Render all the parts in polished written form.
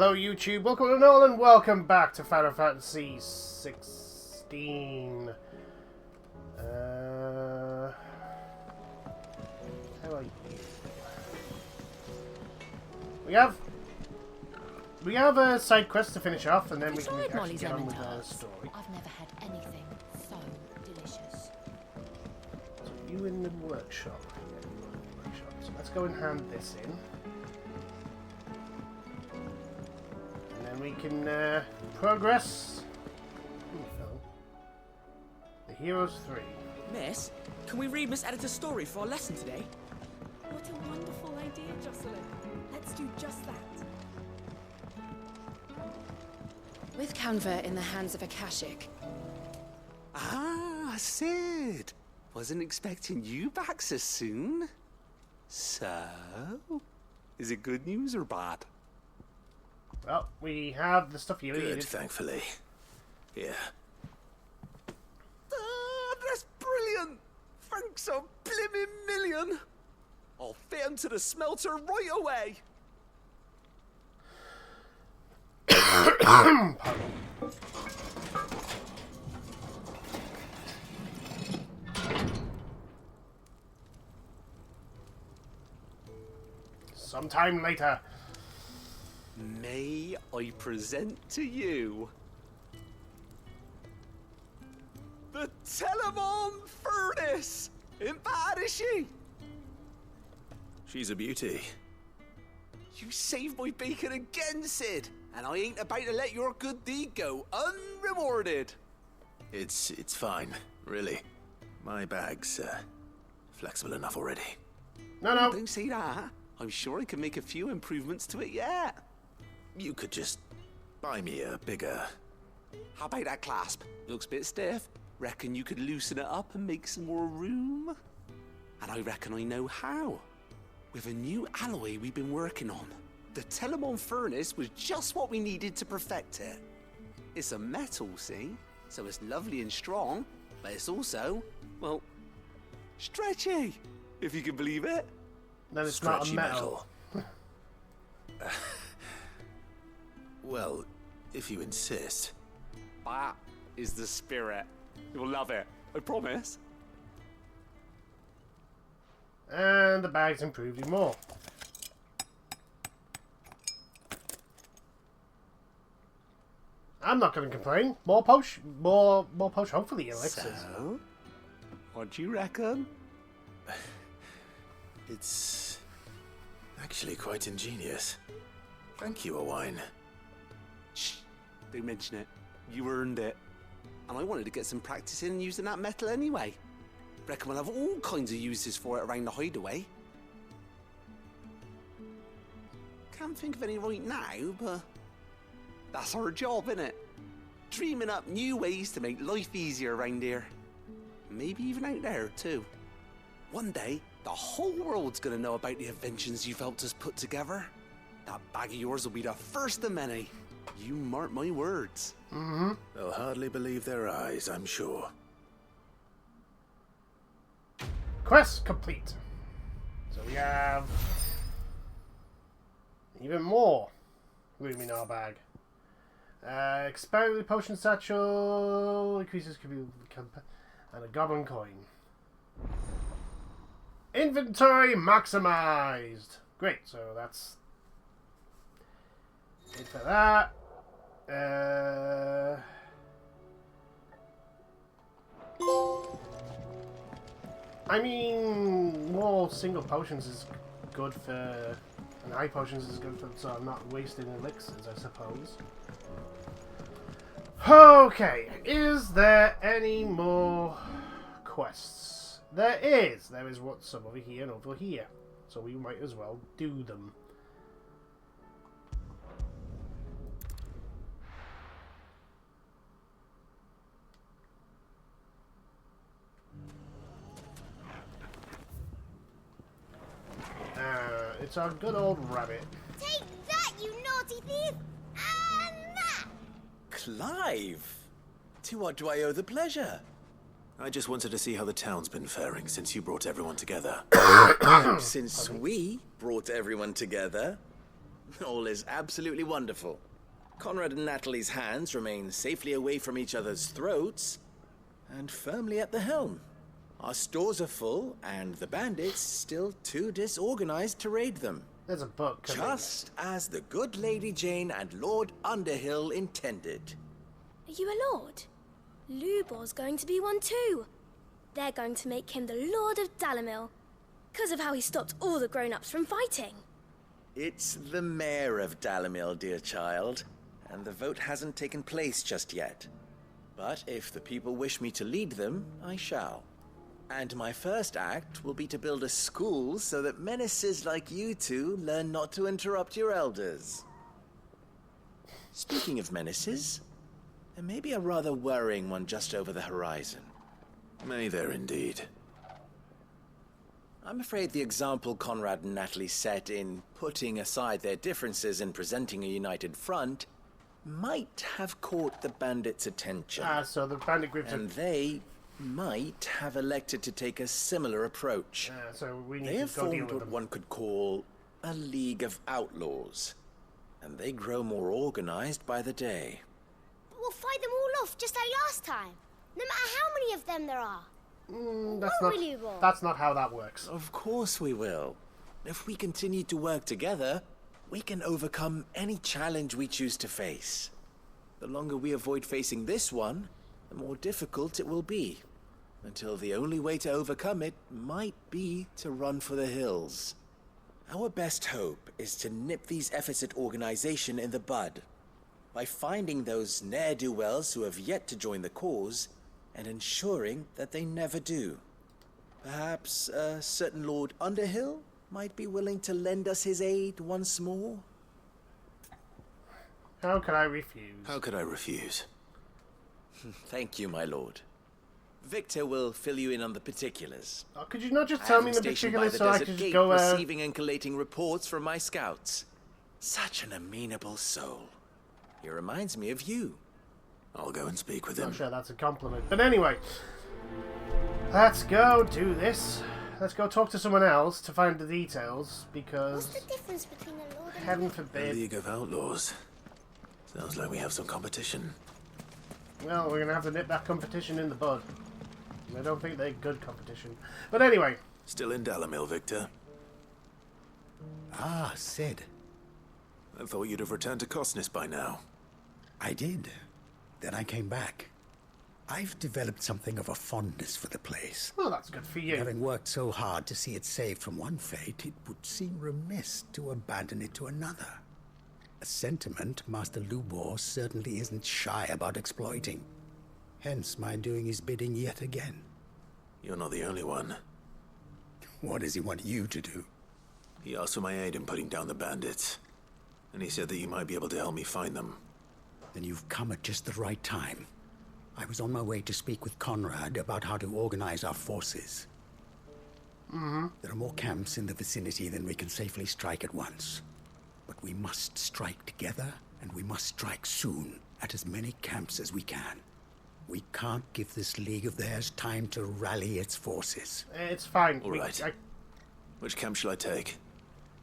Hello YouTube, welcome to Nolan, welcome back to Final Fantasy XVI. How are you? We have a side quest to finish off, and then we can actually get on with the story. I've never had anything so delicious. So you in the workshop. Yeah, you are in the workshop. So let's go and hand this in. And then we can progress. The Heroes 3. Miss, can we read Miss Editor's story for our lesson today? What a wonderful idea, Jocelyn. Let's do just that. With Canva in the hands of Akashic. Ah, Sid. Wasn't expecting you back so soon. So, is it good news or bad? Well, we have the stuff you Good, needed. thankfully. Yeah. Ah, that's brilliant. Thanks a blimmin' million. I'll fit 'em to the smelter right away. Sometime later. May I present to you the Telemon Furnace? Ain't bad, is she? She's a beauty. You saved my bacon again, Sid, and I ain't about to let your good deed go unrewarded. It's fine, really. My bag's flexible enough already. No. Don't say that. I'm sure I can make a few improvements to it yet. You could just buy me a bigger... How about that clasp? Looks a bit stiff. Reckon you could loosen it up and make some more room? And I reckon I know how. With a new alloy we've been working on. The Telemon Furnace was just what we needed to perfect it. It's a metal, see? So it's lovely and strong, but it's also, well, stretchy, if you can believe it. Then it's not a Stretchy metal. Well, if you insist. That is the spirit. You'll love it, I promise. And the bag's improved even more. I'm not going to complain. More potion, hopefully elixirs. So, what do you reckon? It's actually quite ingenious. Thank you, Owain. Shh, don't mention it. You earned it. And I wanted to get some practice in using that metal anyway. Reckon we'll have all kinds of uses for it around the hideaway. Can't think of any right now, but that's our job, innit? Dreaming up new ways to make life easier around here. Maybe even out there, too. One day, the whole world's gonna know about the inventions you've helped us put together. That bag of yours will be the first of many. You mark my words. Mm-hmm. They'll hardly believe their eyes, I'm sure. Quest complete. So we have even more room in our bag. Expand the potion satchel, increases and a goblin coin. Inventory maximized. Great, so that's it for that. I mean, more single potions is good for, and high potions is good for, so I'm not wasting elixirs, I suppose. Okay, is there any more quests? There is. There is some over here and over here, so we might as well do them. It's our good old rabbit. Take that, you naughty thief! And that! Clive! To what do I owe the pleasure? I just wanted to see how the town's been faring since you brought everyone together. Since we brought everyone together, All is absolutely wonderful. Conrad and Natalie's hands remain safely away from each other's throats and firmly at the helm. Our stores are full, and the bandits still too disorganized to raid them. There's a book. Just as the good Lady Jane and Lord Underhill intended. Are you a lord? Lubor's going to be one too. They're going to make him the Lord of Dalamil, because of how he stopped all the grown-ups from fighting. It's the mayor of Dalamil, dear child, and the vote hasn't taken place just yet. But if the people wish me to lead them, I shall. And my first act will be to build a school so that menaces like you two learn not to interrupt your elders. Speaking of menaces, there may be a rather worrying one just over the horizon. May there indeed. I'm afraid the example Conrad and Natalie set in putting aside their differences and presenting a united front might have caught the bandits' attention. So the bandit groups and they might have elected to take a similar approach. So we need They to have go deal formed with what them. one could call a League of Outlaws, and they grow more organized by the day. But we'll fight them all off just like last time, no matter how many of them there are. That's not how that works. Of course we will. If we continue to work together, we can overcome any challenge we choose to face. The longer we avoid facing this one, the more difficult it will be. Until the only way to overcome it might be to run for the hills. Our best hope is to nip these efforts at organization in the bud. By finding those ne'er-do-wells who have yet to join the cause, and ensuring that they never do. Perhaps a certain Lord Underhill might be willing to lend us his aid once more? How could I refuse? How could I refuse? Thank you, my lord. Victor will fill you in on the particulars. Could you not just I tell have me him the stationed by particulars the so I desert can just gate, go receiving and collating reports from my scouts. Such an amenable soul. He reminds me of you. I'll go and speak with Not him. sure that's a compliment. But anyway, let's go do this. Let's go talk to someone else to find the details, because What's the difference between a lord and heaven A forbid. League of Outlaws. Sounds like we have some competition. Well, we're going to have to nip that competition in the bud. I don't think they're good competition. But anyway. Still in Dalamil, Victor? Ah, Sid. I thought you'd have returned to Cosnis by now. I did. Then I came back. I've developed something of a fondness for the place. Well, that's good for you. Having worked so hard to see it saved from one fate, it would seem remiss to abandon it to another. A sentiment Master Lubor certainly isn't shy about exploiting. Hence my doing his bidding yet again. You're not the only one. What does he want you to do? He asked for my aid in putting down the bandits. And he said that you might be able to help me find them. Then you've come at just the right time. I was on my way to speak with Conrad about how to organize our forces. There are more camps in the vicinity than we can safely strike at once. But we must strike together, and we must strike soon at as many camps as we can. We can't give this league of theirs time to rally its forces. It's fine. All right. Which camp shall I take?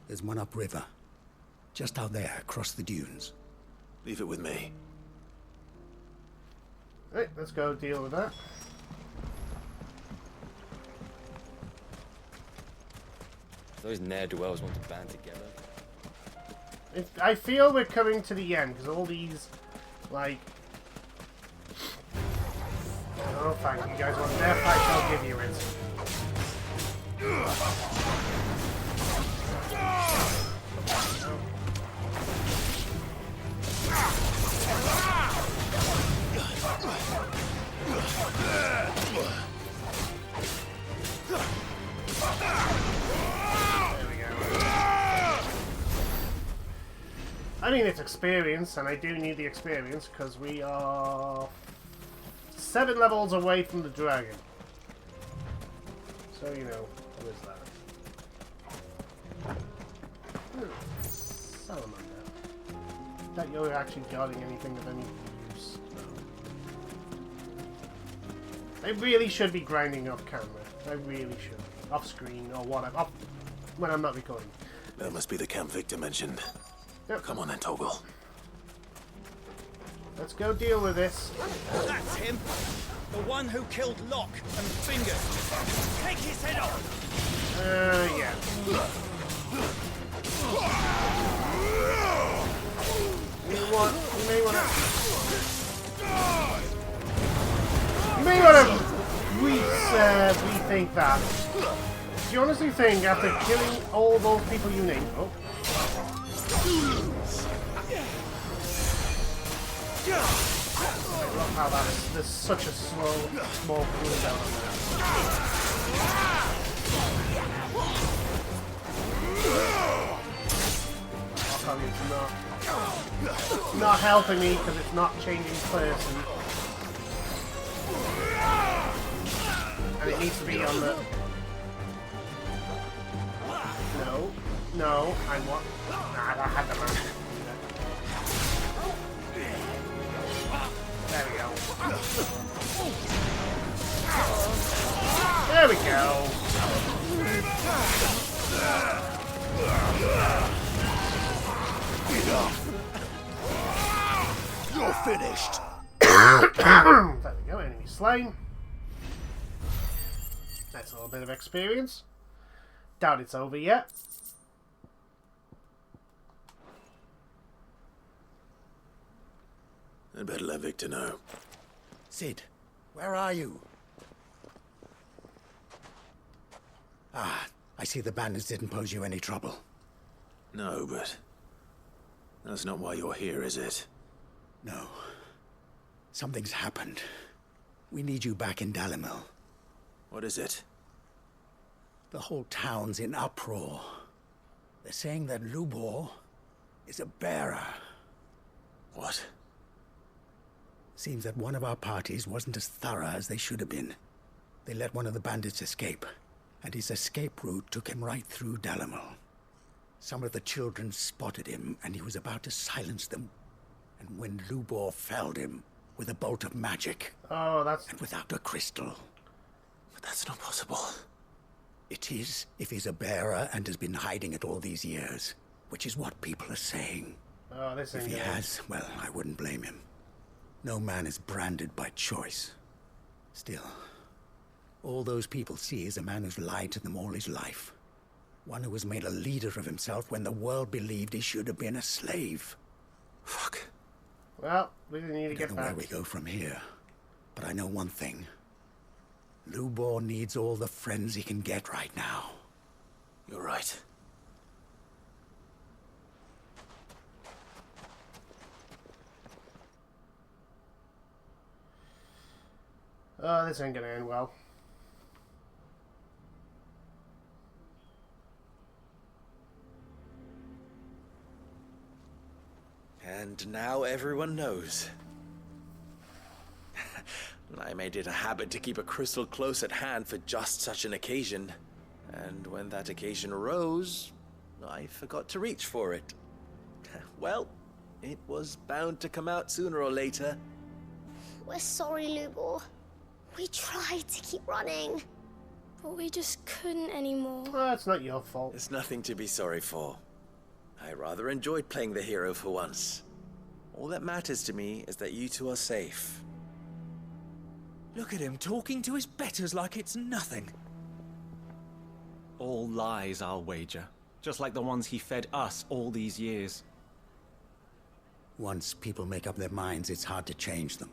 There's one upriver. Just out there, across the dunes. Leave it with me. Right, let's go deal with that. Those ne'er-do-wells want to band together. I feel we're coming to the end, because all these, like... Oh, thank you guys. Want their fight, I'll give you it. I mean, it's experience, and I do need the experience, because we are 7 levels away from the dragon. So, you know, what is that? Salamander. That you're actually guarding anything of any use. No. I really should be grinding off camera. I really should. Off screen, or whatever. When I'm not recording. That must be the camp Victor mentioned. Yep. Come on then, Toggle. Let's go deal with this. That's him. The one who killed Locke and Fingers. Take his head off. Yeah. You may want to rethink that. Do you honestly think after killing all those people you named? Oh. I love how there's such a small cooldown on that. It's not helping me because it's not changing person. And it needs to be on the... No, I want... Nah, that had to run. There we go. There we go. Enough. You're finished. There we go, enemy slain. That's a little bit of experience. Doubt it's over yet. I'd better let Victor know. Sid, where are you? Ah, I see the bandits didn't pose you any trouble. No, but... that's not why you're here, is it? No. Something's happened. We need you back in Dalimil. What is it? The whole town's in uproar. They're saying that Lubor is a bearer. What? Seems that one of our parties wasn't as thorough as they should have been. They let one of the bandits escape, and his escape route took him right through Dalimil. Some of the children spotted him, and he was about to silence them. And when Lubor felled him with a bolt of magic. Oh, that's... And without a crystal. But that's not possible. It is, if he's a bearer and has been hiding it all these years. Which is what people are saying. Oh, this If ain't he good. has, well, I wouldn't blame him. No man is branded by choice. Still, all those people see is a man who's lied to them all his life. One who has made a leader of himself when the world believed he should have been a slave. Fuck. Well, we didn't need to I get don't know back. where we go from here, but I know one thing. Lubor needs all the friends he can get right now. You're right. Oh, this ain't gonna end well. And now everyone knows. I made it a habit to keep a crystal close at hand for just such an occasion. And when that occasion arose, I forgot to reach for it. Well, it was bound to come out sooner or later. We're sorry, Lubor. We tried to keep running, but we just couldn't anymore. Well, it's not your fault. There's nothing to be sorry for. I rather enjoyed playing the hero for once. All that matters to me is that you two are safe. Look at him talking to his betters like it's nothing. All lies, I'll wager. Just like the ones he fed us all these years. Once people make up their minds, it's hard to change them.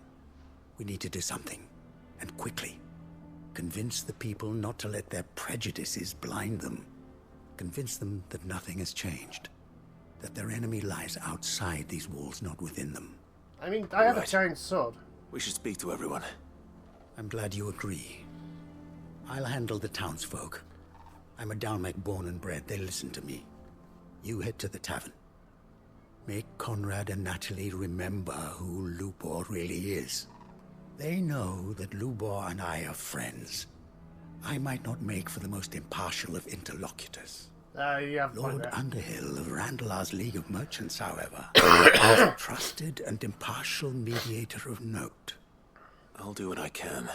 We need to do something, and quickly. Convince the people not to let their prejudices blind them. Convince them that nothing has changed. That their enemy lies outside these walls, not within them. I mean, I have a Right. giant sword. We should speak to everyone. I'm glad you agree. I'll handle the townsfolk. I'm a Dalmec born and bred. They listen to me. You head to the tavern. Make Conrad and Natalie remember who Lubor really is. They know that Lubor and I are friends. I might not make for the most impartial of interlocutors. You have a point Lord there. Underhill of Randalar's League of Merchants, however, is a trusted and impartial mediator of note. I'll do what I can.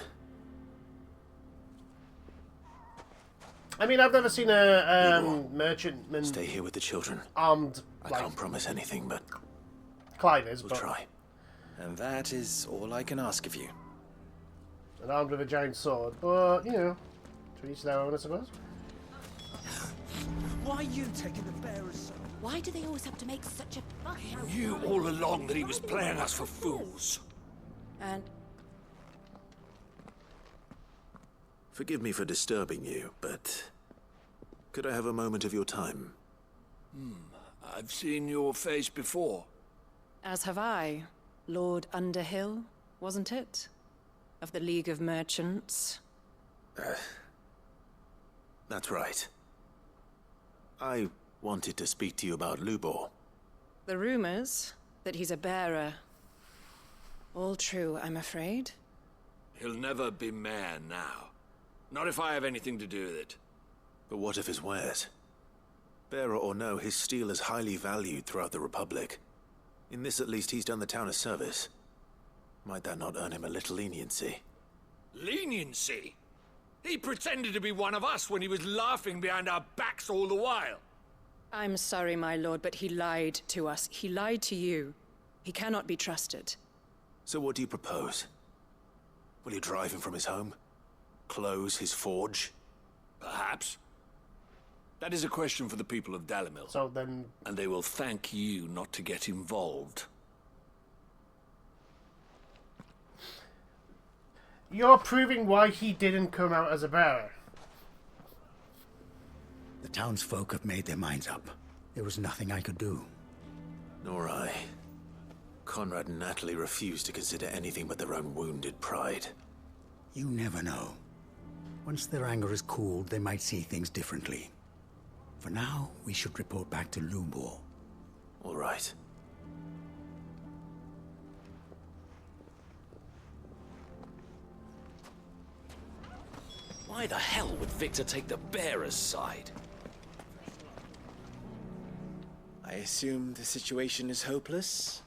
I mean, I've never seen a merchantman Stay here with the children. armed I can't promise anything, but Clive is, we'll but try. And that is all I can ask of you. and armed with a giant sword. But you know, to each their own, I suppose. Why are you taking the bearer's side? Why do they always have to make such a fuss? Knew all along that he was playing us for fools. And Forgive me for disturbing you, but could I have a moment of your time? I've seen your face before. as have I. Lord Underhill, wasn't it? Of the League of Merchants. That's right. I wanted to speak to you about Lubor. The rumors that he's a bearer. All true, I'm afraid. He'll never be mayor now. Not if I have anything to do with it. But what of his wares? Bearer or no, his steel is highly valued throughout the Republic. In this at least, he's done the town a service. Might that not earn him a little leniency? Leniency? He pretended to be one of us when he was laughing behind our backs all the while. I'm sorry, my lord, but he lied to us. He lied to you. He cannot be trusted. So what do you propose? Will you drive him from his home? Close his forge? Perhaps. That is a question for the people of Dalimil. So then, And they will thank you not to get involved. you're proving why he didn't come out as a bearer. The townsfolk have made their minds up. There was nothing I could do. Nor I. Conrad and Natalie refused to consider anything but their own wounded pride. You never know. Once their anger is cooled, they might see things differently. For now, we should report back to Lubor. All right. Why the hell would Victor take the bearer's side? I assume the situation is hopeless?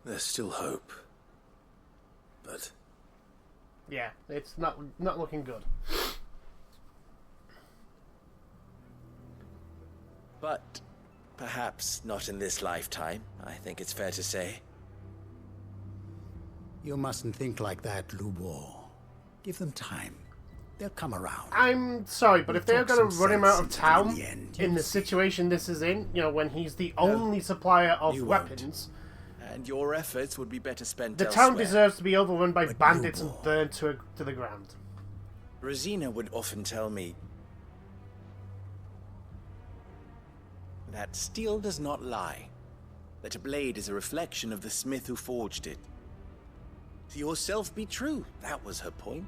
There's still hope. But Yeah, it's not looking good. But perhaps not in this lifetime, I think it's fair to say. You mustn't think like that, Lubor. Give them time. They'll come around. I'm sorry, but if they're talk going to some run him out of sense into town in the end, in you'll the see. situation this is in, you know, when he's the only supplier of you won't. weapons, And your efforts would be better spent the elsewhere. town deserves to be overrun by But bandits Lubor. and burned to the ground. Rosina would often tell me that steel does not lie, that a blade is a reflection of the smith who forged it. To yourself be true, that was her point.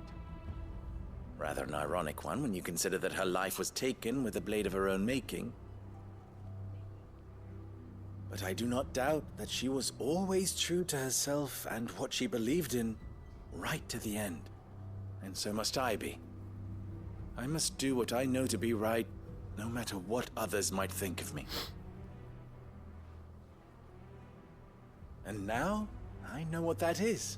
Rather an ironic one when you consider that her life was taken with a blade of her own making. But I do not doubt that she was always true to herself and what she believed in, right to the end. And so must I be. I must do what I know to be right, no matter what others might think of me. And now, I know what that is.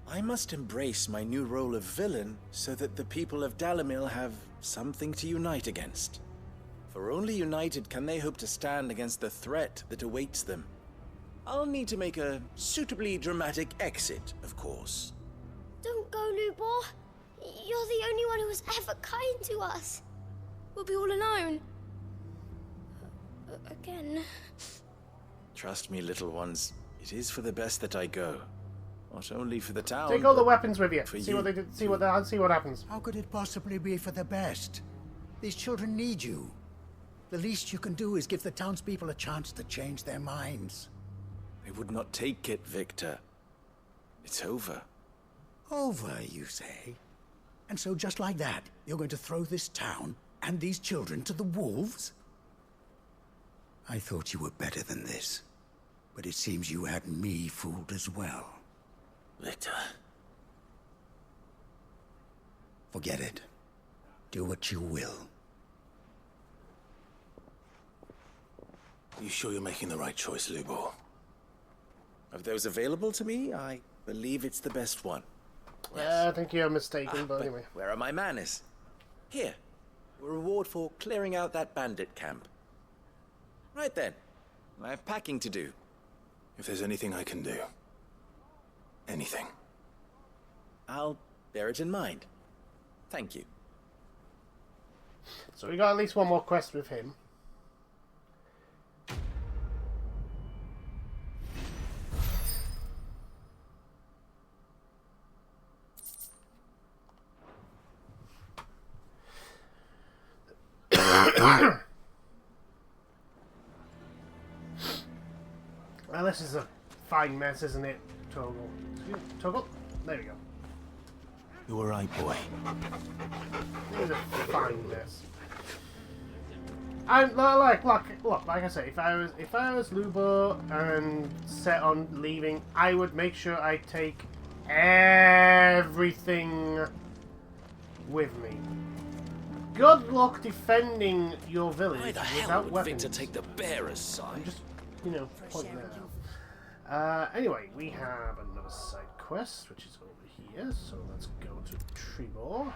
I must embrace my new role of villain so that the people of Dalimil have something to unite against. For only united can they hope to stand against the threat that awaits them. I'll need to make a suitably dramatic exit, of course. Don't go, Lubor. You're the only one who was ever kind to us. We'll be all alone. Again. Trust me, little ones, it is for the best that I go. Not only for the town, Take all the but weapons with you. for See you. what they did. See what happens. How could it possibly be for the best? These children need you. The least you can do is give the townspeople a chance to change their minds. They would not take it, Victor. It's over. Over, you say? And so just like that, you're going to throw this town and these children to the wolves? I thought you were better than this. But it seems you had me fooled as well. Victor, Forget it. Do what you will. you sure you're making the right choice, Lubor? Of those available to me, I believe it's the best one. I think you're mistaken, but anyway. Where are my manners? Here, a reward for clearing out that bandit camp. Right then. I have packing to do. If there's anything I can do. Anything. I'll bear it in mind. Thank you. So we got at least one more quest with him. Well, this is a fine mess, isn't it, Toggle? Toggle? There we go. You alright, boy? This is a fine mess. And look, like I say, if I was Lubo and set on leaving, I would make sure I take everything with me. Good luck defending your village Why the hell without would weapons. Victor take the bearer's side? I'm just, pointing that out. Anyway, we have another side quest, which is over here. So let's go to Trebor.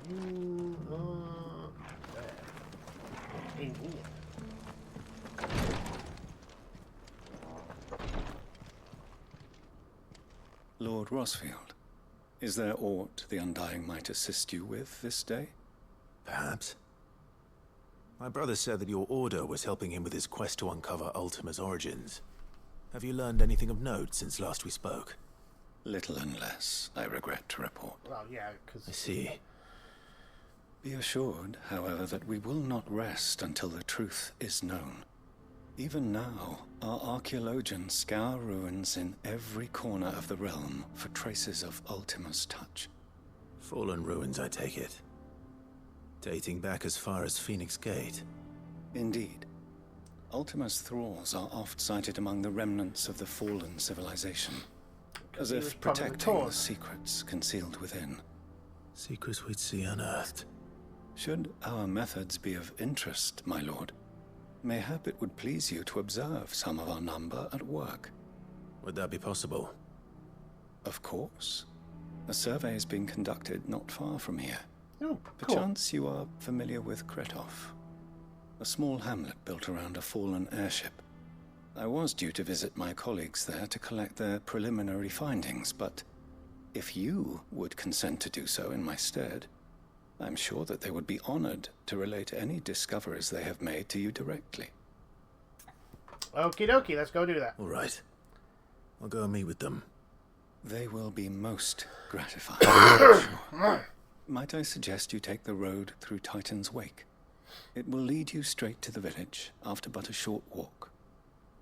You are there. In here. Lord Rosfield, is there aught the Undying might assist you with this day? Perhaps. My brother said that your order was helping him with his quest to uncover Ultima's origins. Have you learned anything of note since last we spoke? Little and less, I regret to report. Well, yeah, because... I see. Be assured, however, that we will not rest until the truth is known. Even now, our archaeologians scour ruins in every corner of the realm for traces of Ultima's touch. Fallen ruins, I take it. Dating back as far as Phoenix Gate. Indeed. Ultima's thralls are oft sighted among the remnants of the fallen civilization, as if protecting the secrets concealed within. Secrets we'd see unearthed. Should our methods be of interest, my lord, mayhap it would please you to observe some of our number at work. Would that be possible? Of course. A survey is being conducted not far from here. Oh, Perchance you are familiar with Kretov, a small hamlet built around a fallen airship. I was due to visit my colleagues there to collect their preliminary findings, but if you would consent to do so in my stead, I'm sure that they would be honored to relate any discoveries they have made to you directly. Okie dokie, let's go do that. All right. I'll go and meet with them. They will be most gratified. Sure. Might I suggest you take the road through Titan's Wake? It will lead you straight to the village after but a short walk.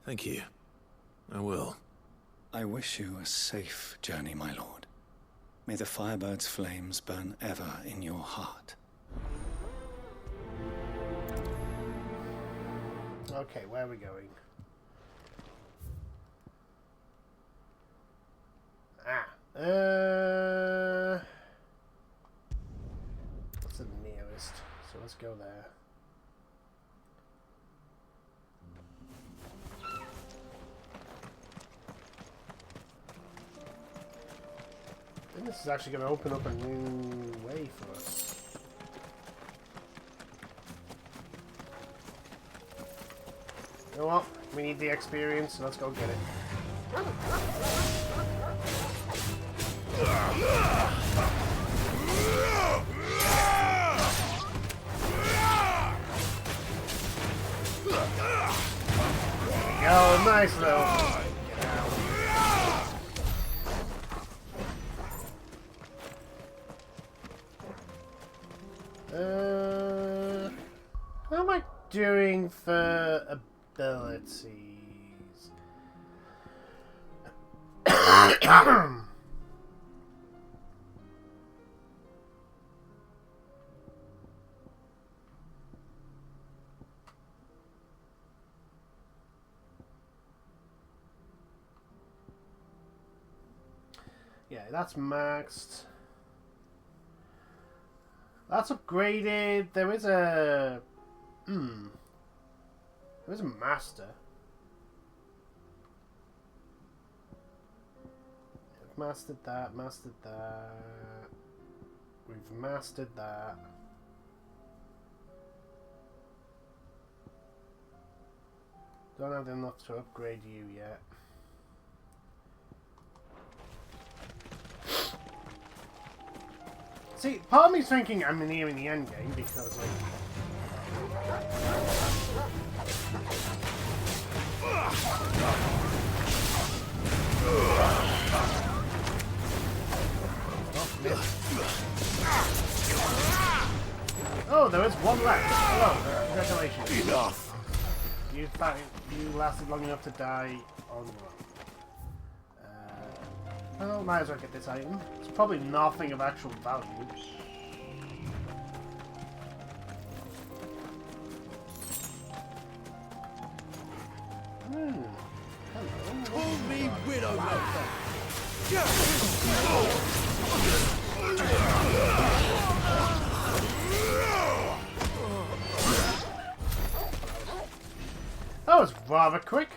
Thank you. I will. I wish you a safe journey, my lord. May the Firebird's flames burn ever in your heart. Okay, where are we going? What's the nearest? So let's go there. I think this is actually going to open up a new way for us. You know what? We need the experience, so let's go get it. Yo, nice though. How am I doing for abilities? Yeah, that's maxed. That's upgraded. There is a... There is a master. mastered that, mastered that. We've mastered that. Don't have enough to upgrade you yet. See, part of me's thinking I'm nearing the end game because, like... Oh, there is one left. Hello, congratulations. Enough. You lasted long enough to die on one. Well, might as well get this item. It's probably nothing of actual value. Hello. Call me Widowmaker. That was rather quick.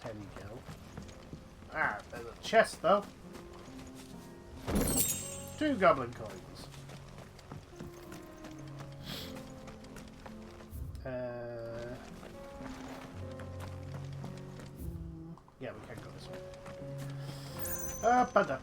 10 gel. Ah, there's a chest though. 2 goblin coins. Yeah, we can go this way. Ba-da.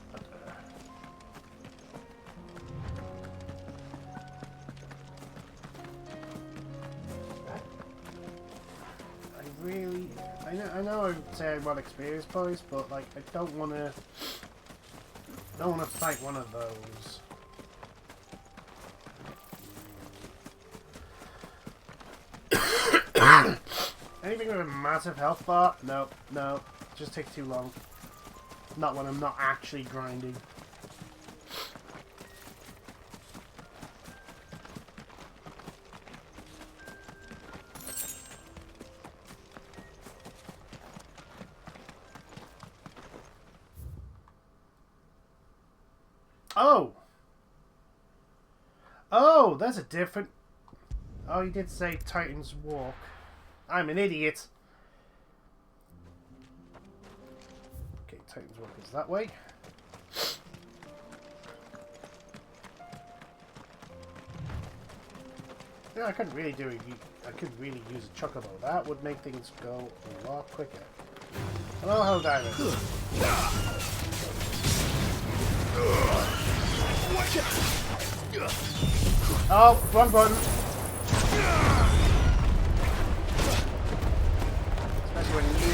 I know I say I want experience points, but like I don't want to fight one of those. Anything with a massive health bar? No, no, just takes too long. Not when I'm not actually grinding. Oh! Oh, that's a different... Oh, you did say Titan's Walk. I'm an idiot. Okay, Titan's Walk is that way. Yeah, I could really do it. I could really use a chocobo. That would make things go a lot quicker. Hello, Helldiver. Oh, wrong button. Especially when you...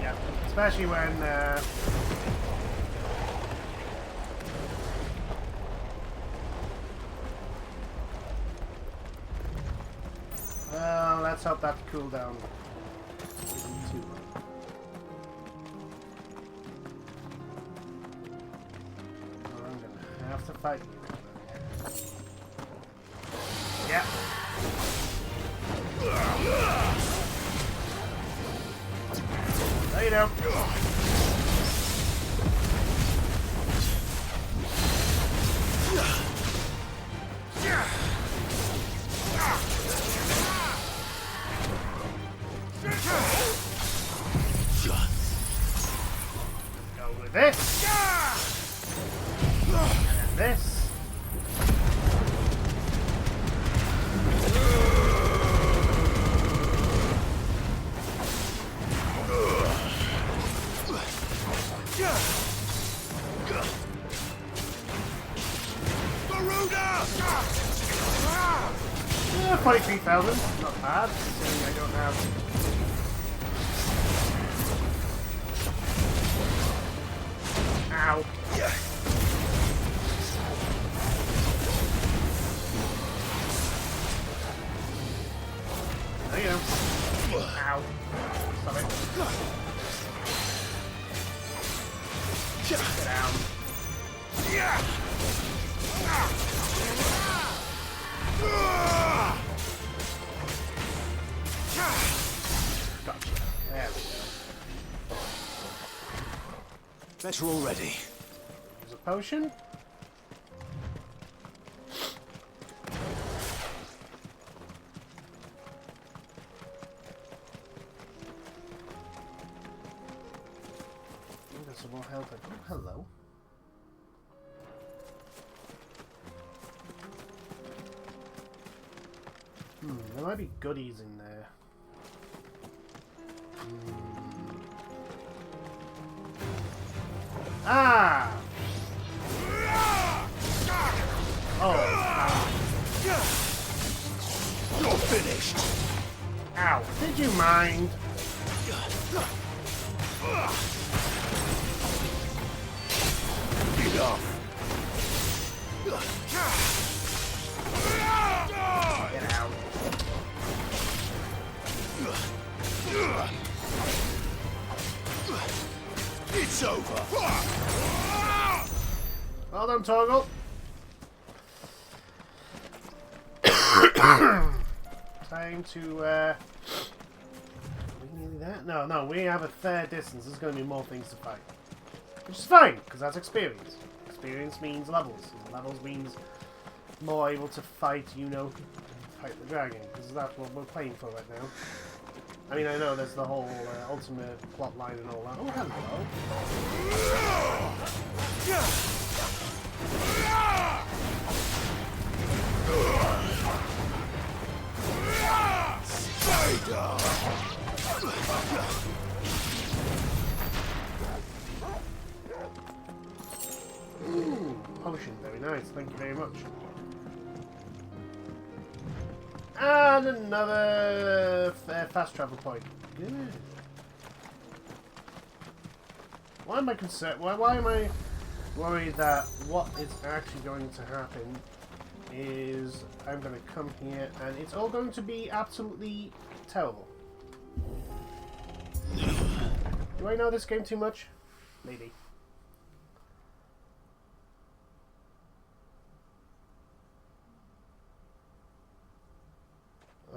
Yeah, especially when... Well, let's hope that cooldown isn't too long. I'm gonna have to fight you. Yeah. There you go. Go with this. And this. Yeah, 43,000. Not bad, considering I don't have... Ow. There you go. Ow. Stop it. Get down. Gotcha. There we go. Bet you're all ready. There's a potion. some more health. Oh, hello. There might be goodies in there. Ah! Oh! You're finished! Ow! Did you mind? Enough! Get out. It's over! Well done, Toggle. Time to, are we nearly there? No, we have a fair distance. There's going to be more things to fight. Which is fine, because that's experience. Experience means levels. And levels means more able to fight, fight the dragon. Because that's what we're playing for right now. I mean, I know there's the whole ultimate plot line and all that. Oh, hello. Ooh, potion, very nice. Thank you very much. And another fast travel point. Good. Why am I concerned? Why am I worried that what is actually going to happen is I'm going to come here and it's all going to be absolutely terrible. Do I know this game too much? Maybe.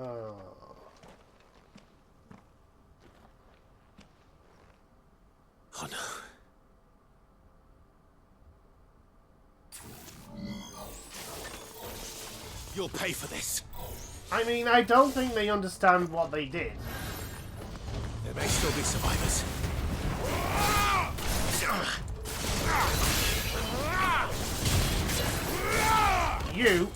Oh. Oh no. You'll pay for this. I mean, I don't think they understand what they did. There may still be survivors. You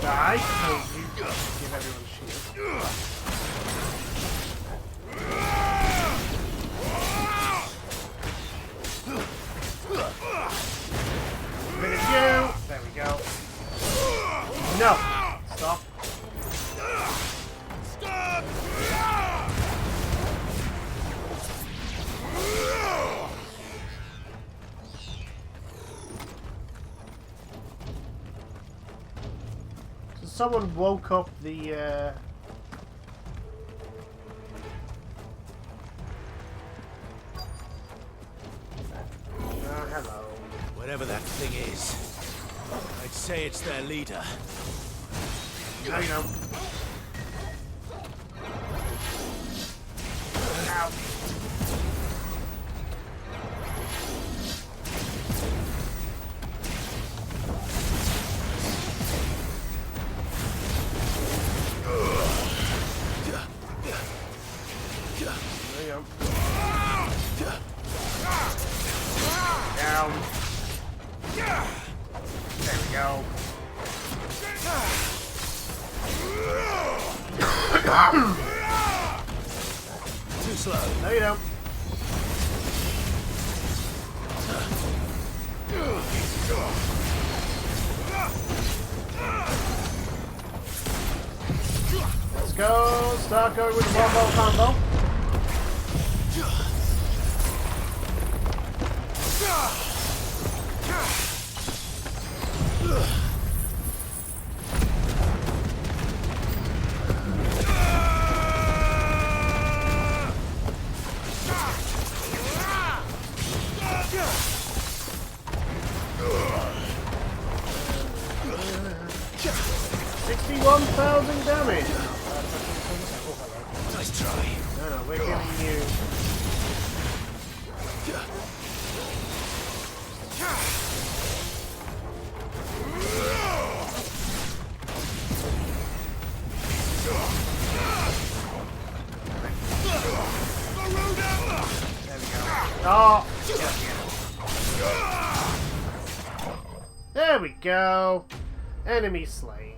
die, so you give everyone shield. Rid of you. There we go. No! Stop. Stop! So someone woke up the hello. Whatever that thing is, I'd say it's their leader. No, you don't. Ow. There you go. Down. There we go. Too slow. No, you don't. Let's go. Start going with the one-ball combo. Damage. Nice try. No, we're giving you. There we go. Oh! There we go. Enemy slain.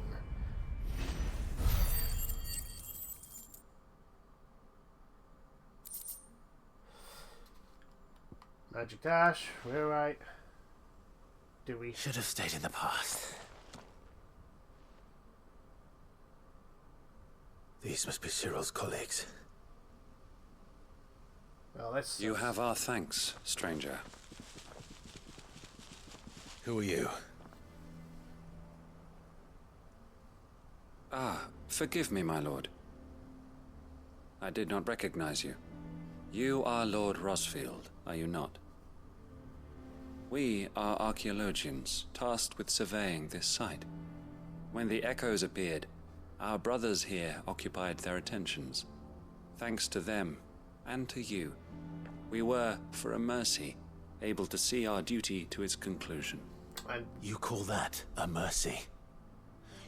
Magic dash. We're right. Do we? Should have stayed in the past. These must be Cyril's colleagues. Well, let's. You have our thanks, stranger. Who are you? Ah, forgive me, my lord. I did not recognize you. You are Lord Rosfield, are you not? We are archaeologians, tasked with surveying this site. When the echoes appeared, our brothers here occupied their attentions. Thanks to them, and to you, we were, for a mercy, able to see our duty to its conclusion. You call that a mercy?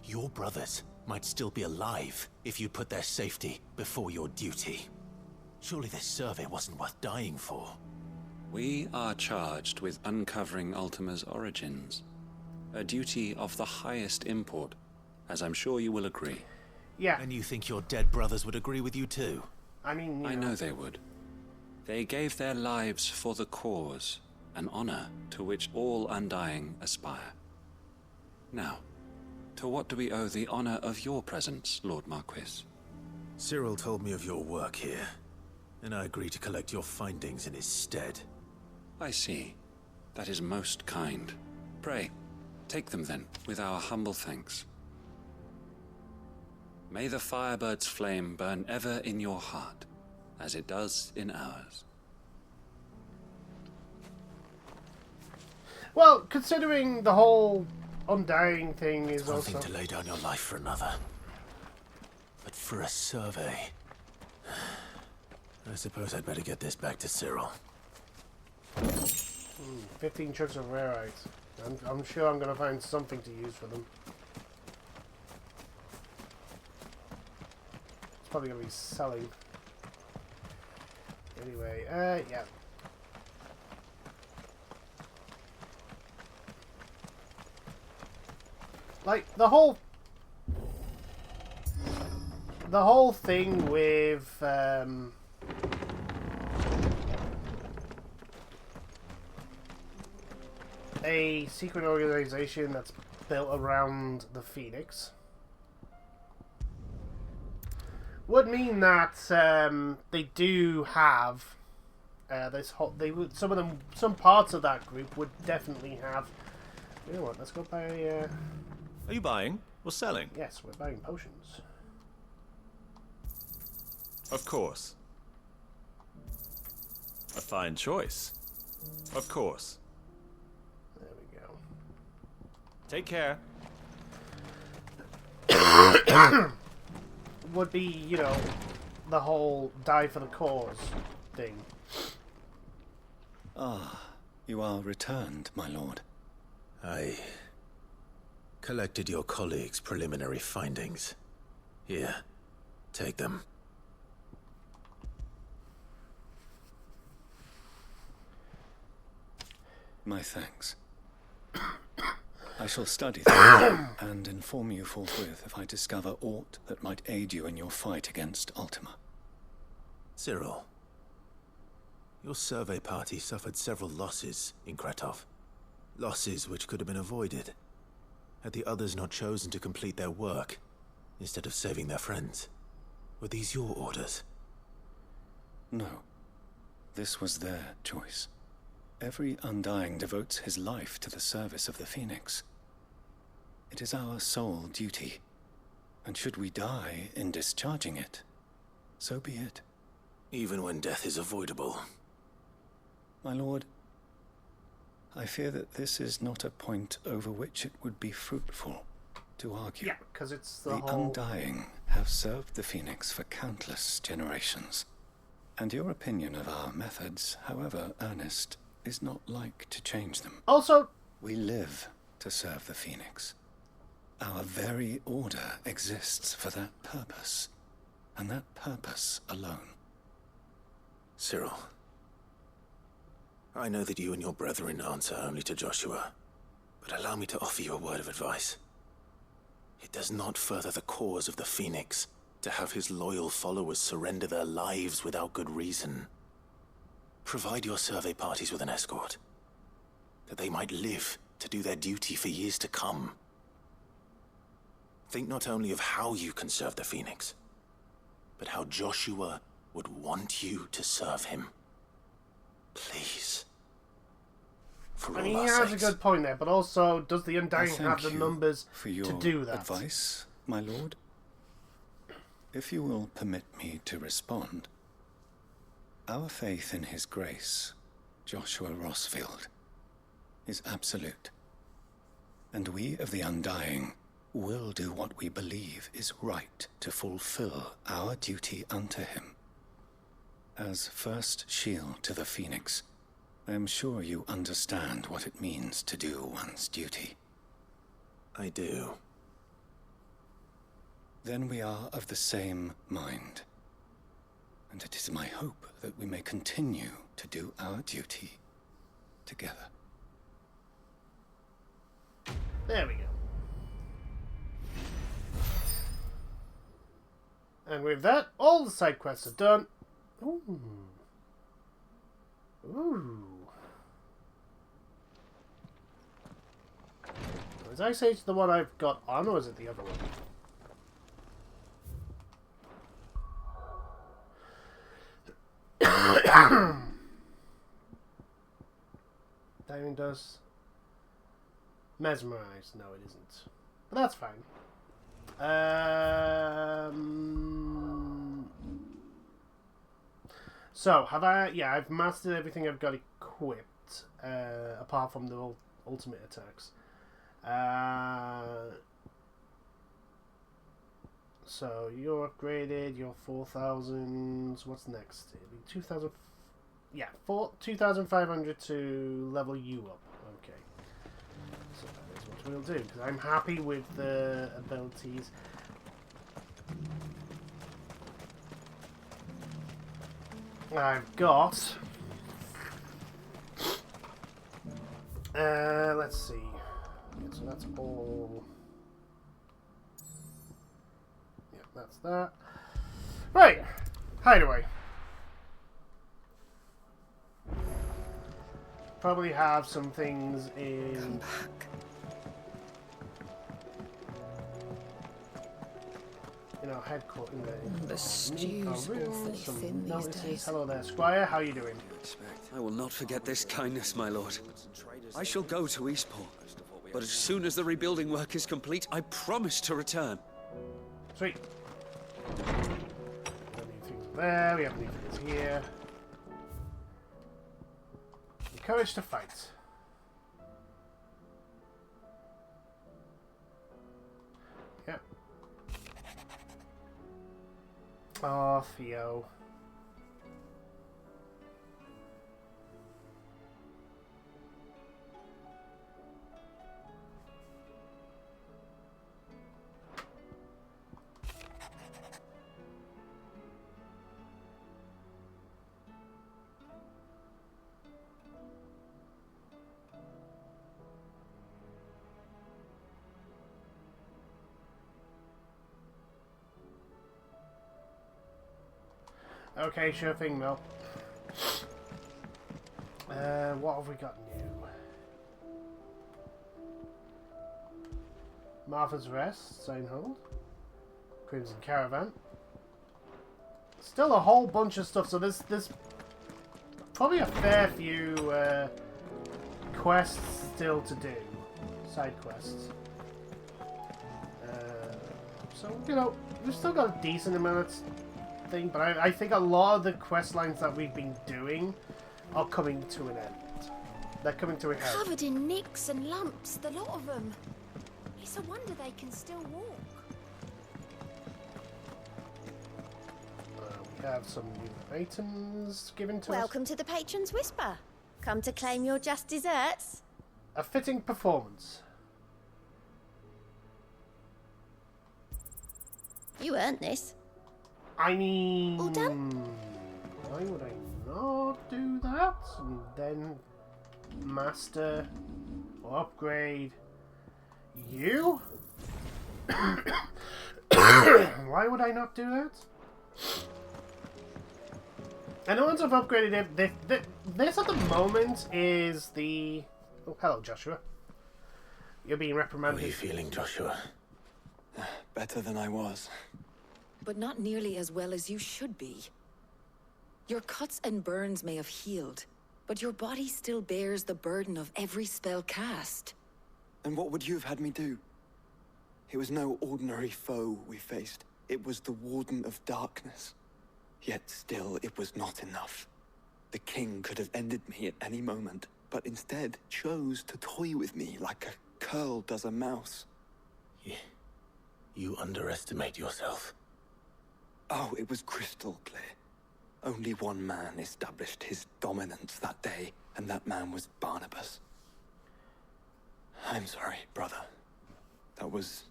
Your brothers might still be alive if you put their safety before your duty. Surely this survey wasn't worth dying for. We are charged with uncovering Ultima's origins. A duty of the highest import, as I'm sure you will agree. Yeah. And you think your dead brothers would agree with you too? I mean, I know they would. They gave their lives for the cause, an honor to which all Undying aspire. Now, to what do we owe the honor of your presence, Lord Marquis? Cyril told me of your work here, and I agreed to collect your findings in his stead. I see. That is most kind. Pray, take them then, with our humble thanks. May the Firebird's flame burn ever in your heart, as it does in ours. Well, considering the whole Undying thing is it's one also... thing to lay down your life for another. But for a survey... I suppose I'd better get this back to Cyril. 15 chunks of rarites. I'm sure I'm going to find something to use for them. It's probably going to be selling. Anyway, yeah. Like, the whole thing with, a secret organization that's built around the Phoenix would mean that they do have this whole. Some parts of that group would definitely have. You know what? Let's go buy. Are you buying or selling? Yes, we're buying potions. Of course. A fine choice. Of course. There we go. Take care. Would be, you know, the whole die for the cause thing. Ah, you are returned, my lord. I collected your colleagues' preliminary findings. Here, take them. My thanks. I shall study them and inform you forthwith if I discover aught that might aid you in your fight against Ultima. Cyril, your survey party suffered several losses in Kretov. Losses which could have been avoided, had the others not chosen to complete their work, instead of saving their friends. Were these your orders? No. This was their choice. Every Undying devotes his life to the service of the Phoenix. It is our sole duty, and should we die in discharging it, so be it. Even when death is avoidable. My lord, I fear that this is not a point over which it would be fruitful to argue. Yeah, because it's the The whole... Undying have served the Phoenix for countless generations, and your opinion of our methods, however earnest, is not like to change them. Also, we live to serve the Phoenix. Our very order exists for that purpose, and that purpose alone. Cyril, I know that you and your brethren answer only to Joshua, but allow me to offer you a word of advice. It does not further the cause of the Phoenix to have his loyal followers surrender their lives without good reason. Provide your survey parties with an escort, that they might live to do their duty for years to come. Think not only of how you can serve the Phoenix, but how Joshua would want you to serve him. Please. For I mean, all he our has a sakes. good point there, but also, does the Undying have the Thank you numbers for your to do that? advice, my lord. If you will permit me to respond, our faith in his grace, Joshua Rossfield, is absolute. And we of the Undying will do what we believe is right to fulfill our duty unto him. As first shield to the Phoenix, I am sure you understand what it means to do one's duty. I do. Then we are of the same mind. And it is my hope that we may continue to do our duty together. There we go. And with that, all the side quests are done. Ooh. Ooh. Was Ice Age the one I've got on, or is it the other one? Diamond Dust. Mesmerized. No, it isn't. But that's fine. So, have I... Yeah, I've mastered everything I've got equipped, apart from the ultimate attacks. So, you're upgraded, you're 4,000... What's next? It'll be 2,000... Yeah, 2,500 to level you up. Okay. So that is what we'll do, because I'm happy with the abilities. I've got... let's see. Yeah, so that's all... Yeah, that's that. Right! Hideaway. Probably have some things in... Come back. In our headquarters. The stew's awfully thin these days. Hello there, Squire. How are you doing? I will not forget this kindness, my lord. I shall go to Eastport, but as soon as the rebuilding work is complete, I promise to return. Sweet. We have any things there. We have any things here. Courage to fight. Yep. Oh, Theo. Okay, sure thing, Mel. What have we got new? Martha's Rest, Signhold. Crimson Caravan. Still a whole bunch of stuff, so there's probably a fair few quests still to do. Side quests. So, you know, we've still got a decent amount of thing, but I think a lot of the quest lines that we've been doing are coming to an end. They're coming to a head. Covered in nicks and lumps, the lot of them. It's a wonder they can still walk. We have some new items given to us. Welcome to the Patron's Whisper. Come to claim your just desserts. A fitting performance. You earned this. I mean... All done? Why would I not do that, and then master or upgrade you? Why would I not do that? And once I've upgraded it, this at the moment is the... Oh, hello, Joshua. You're being reprimanded. How are you feeling, Joshua? Better than I was. But not nearly as well as you should be. Your cuts and burns may have healed, but your body still bears the burden of every spell cast. And what would you have had me do? It was no ordinary foe we faced. It was the Warden of Darkness. Yet still, it was not enough. The king could have ended me at any moment, but instead chose to toy with me like a curl does a mouse. You underestimate yourself. Oh, it was crystal clear. Only one man established his dominance that day, and that man was Barnabas. I'm sorry, brother. That was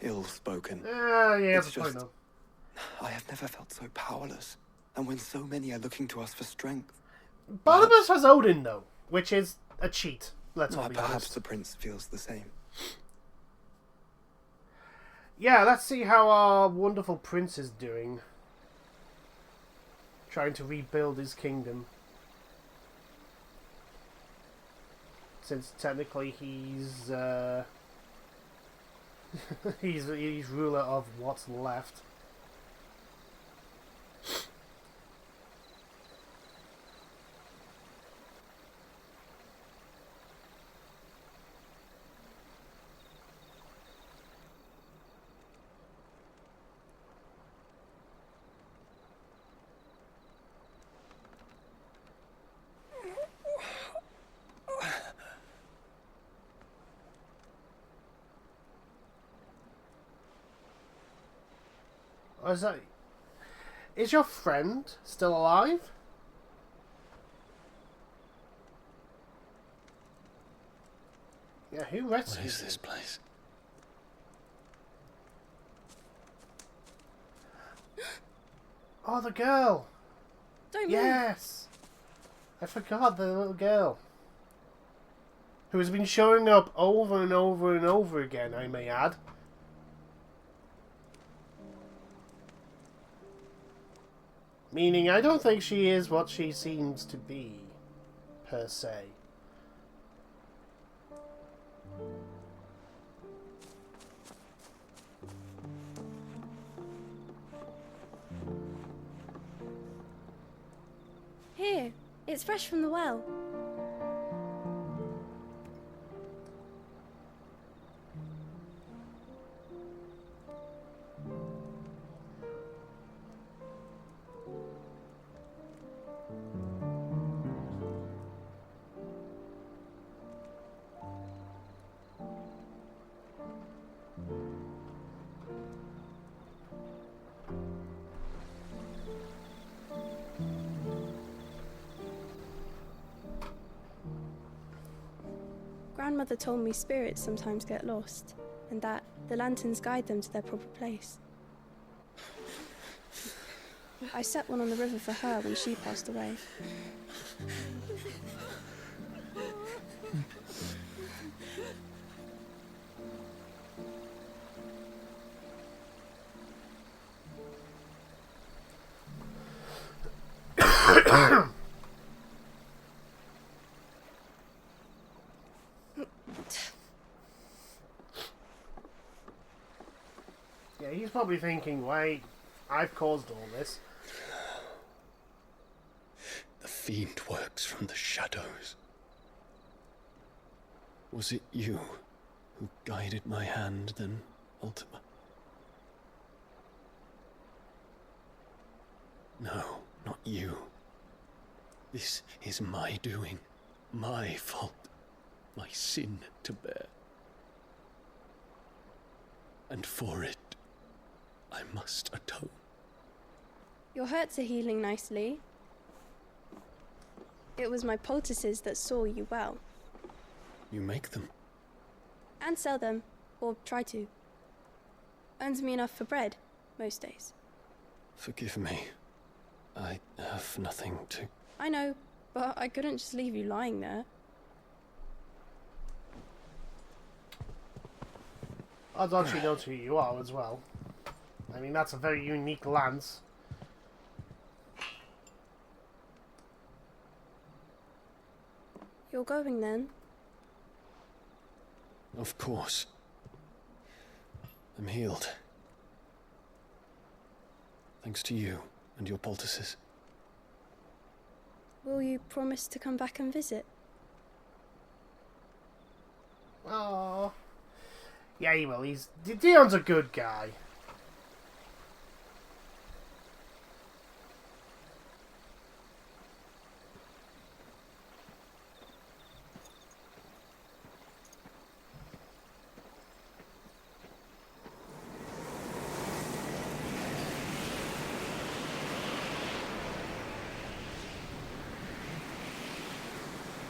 ill-spoken. Yeah, It's that's a point, just... though. I have never felt so powerless, and when so many are looking to us for strength. Barnabas has Odin, though, which is a cheat. Let's all be Perhaps honest. the prince feels the same. Yeah, let's see how our wonderful prince is doing. Trying to rebuild his kingdom. Since technically he's he's ruler of what's left. Is your friend still alive? Yeah, who rescued What is him? this place? Oh, the girl! Don't move. Yes! I forgot the little girl. Who has been showing up over and over and over again, I may add. Meaning, I don't think she is what she seems to be, per se. Here, it's fresh from the well. Grandmother told me spirits sometimes get lost, and that the lanterns guide them to their proper place. I set one on the river for her when she passed away. Yeah, he's probably thinking, wait, I've caused all this. The fiend works from the shadows. Was it you who guided my hand, then, Ultima? No, not you. This is my doing, my fault, my sin to bear. And for it, I must atone. Your hurts are healing nicely. It was my poultices that saw you well. You make them? And sell them, or try to. Earns me enough for bread, most days. Forgive me. I have nothing to I know, but I couldn't just leave you lying there. Odds on she knows who you are as well. I mean, that's a very unique lance. You're going then? Of course. I'm healed. Thanks to you and your poultices. Will you promise to come back and visit? Oh, yeah, he will. Dion's a good guy.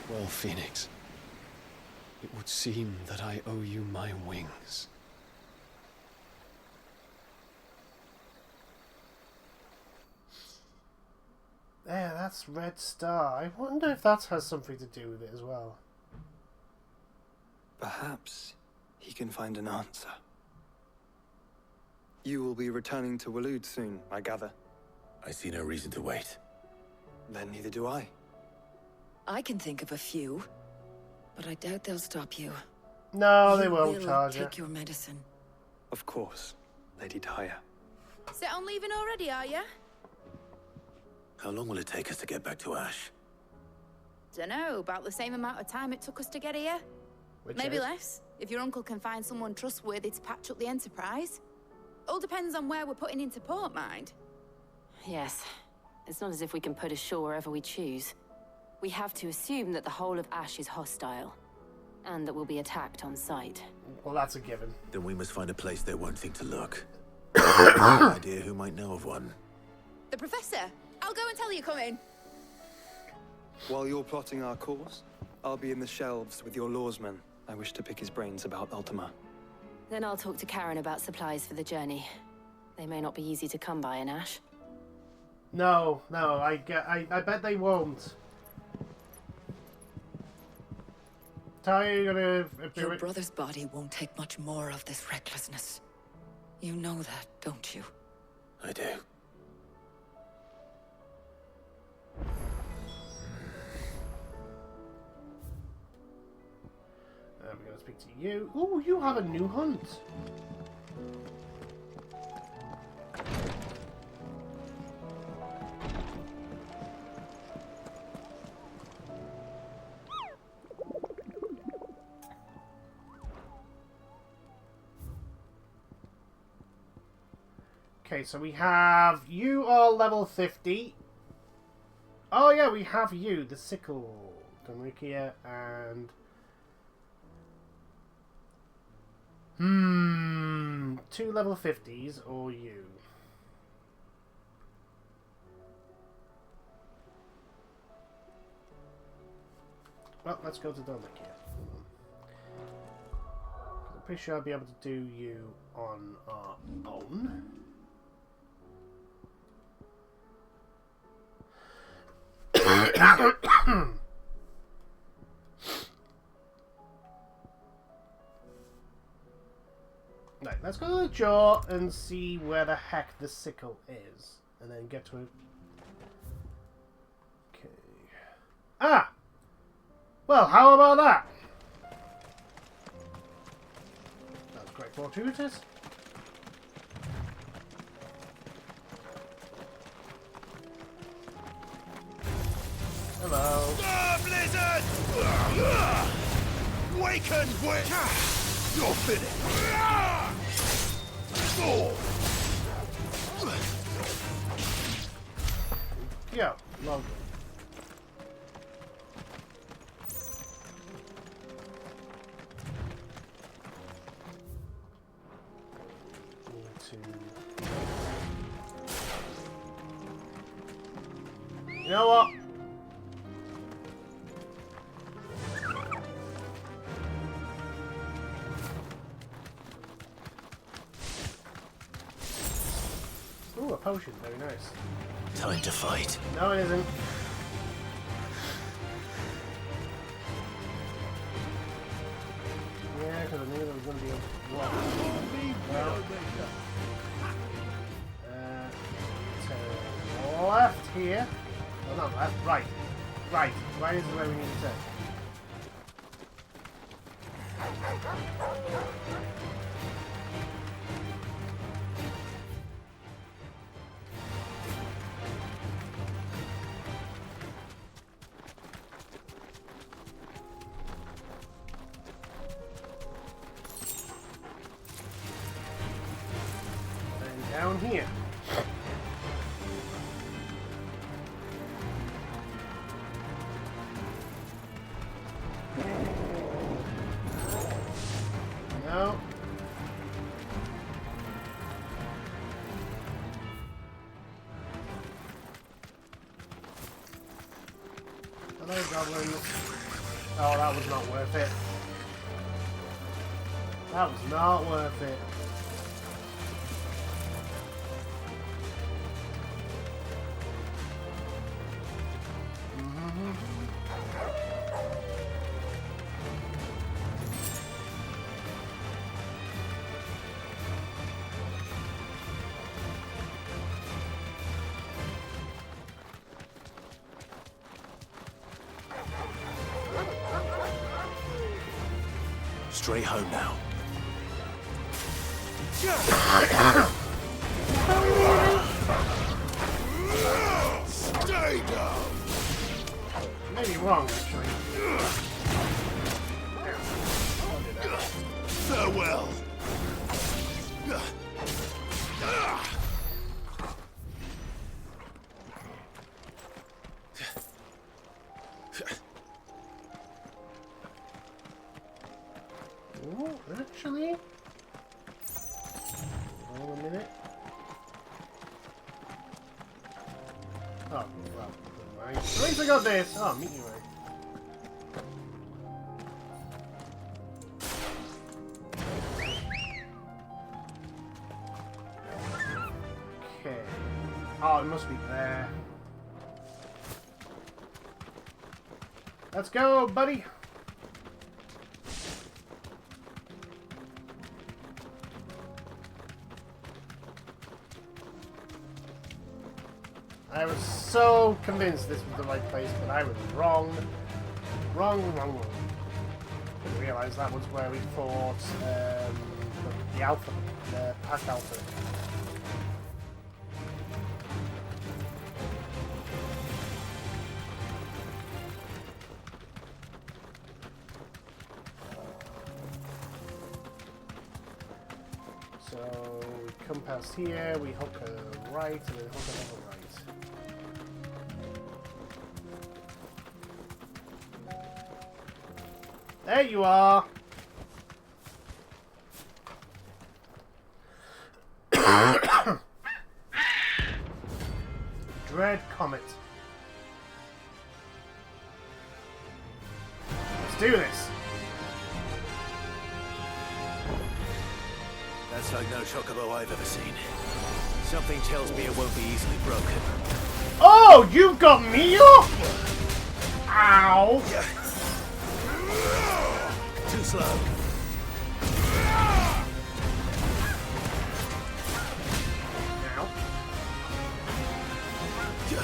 Well, Phoenix, it would seem that I owe you my wings. There, that's Red Star. I wonder if that has something to do with it as well. Perhaps he can find an answer. You will be returning to Waloed soon, I gather. I see no reason to wait. Then neither do I. I can think of a few, but I doubt they'll stop you. No, they won't charge you. Take your medicine. Of course, Lady Daya. Set on leaving already, are you? How long will it take us to get back to Ash? Dunno, about the same amount of time it took us to get here. Maybe less, if your uncle can find someone trustworthy to patch up the Enterprise. All depends on where we're putting into port, mind. Yes. It's not as if we can put ashore wherever we choose. We have to assume that the whole of Ash is hostile, and that we'll be attacked on sight. Well, that's a given. Then we must find a place they won't think to look. Any idea who might know of one? The Professor! I'll go and tell you come in. While you're plotting our course, I'll be in the shelves with your lawsman. I wish to pick his brains about Ultima. Then I'll talk to Karen about supplies for the journey. They may not be easy to come by in Ash. No, I bet they won't. Ty, you're gonna... Your brother's body won't take much more of this recklessness. You know that, don't you? I do. We're gonna speak to you. Ooh, you have a new hunt. Okay, so we have you are level 50. Oh yeah, we have you, the sickle, Donrikia, and 2 level 50s or you. Well, let's go to Donrikia. I'm pretty sure I'll be able to do you on our own. Right, let's go to the jaw and see where the heck the sickle is, and then get to it. Okay. Ah! Well, how about that? That's quite fortuitous. Hello. Blizzard! Waken, witch! You're finished! Yeah, lovely. You know what? Ooh, a potion. Very nice. Time to fight. No, it isn't. here. Oh, not left. Right. Right. Right is the way we need to turn. And down here. No. Hello, goblins. Oh, that was not worth it. That was not worth it. Straight home now. Stay down. Maybe wrong, actually. Farewell. Ooh, actually. Hold a minute. Oh, well, never mind. At least I got this. Oh, meteorite. Okay. Oh, it must be there. Let's go, buddy. I was so convinced this was the right place, but I was wrong. Wrong. Didn't realise that was where we fought the Alpha, the Pack Alpha. So we come past here, we hook a right, and then hook another right. There you are! Dread Comet. Let's do this! That's like no chocobo I've ever seen. Something tells me it won't be easily broken. Oh, you got me off! Ow! Too slow. Ow. You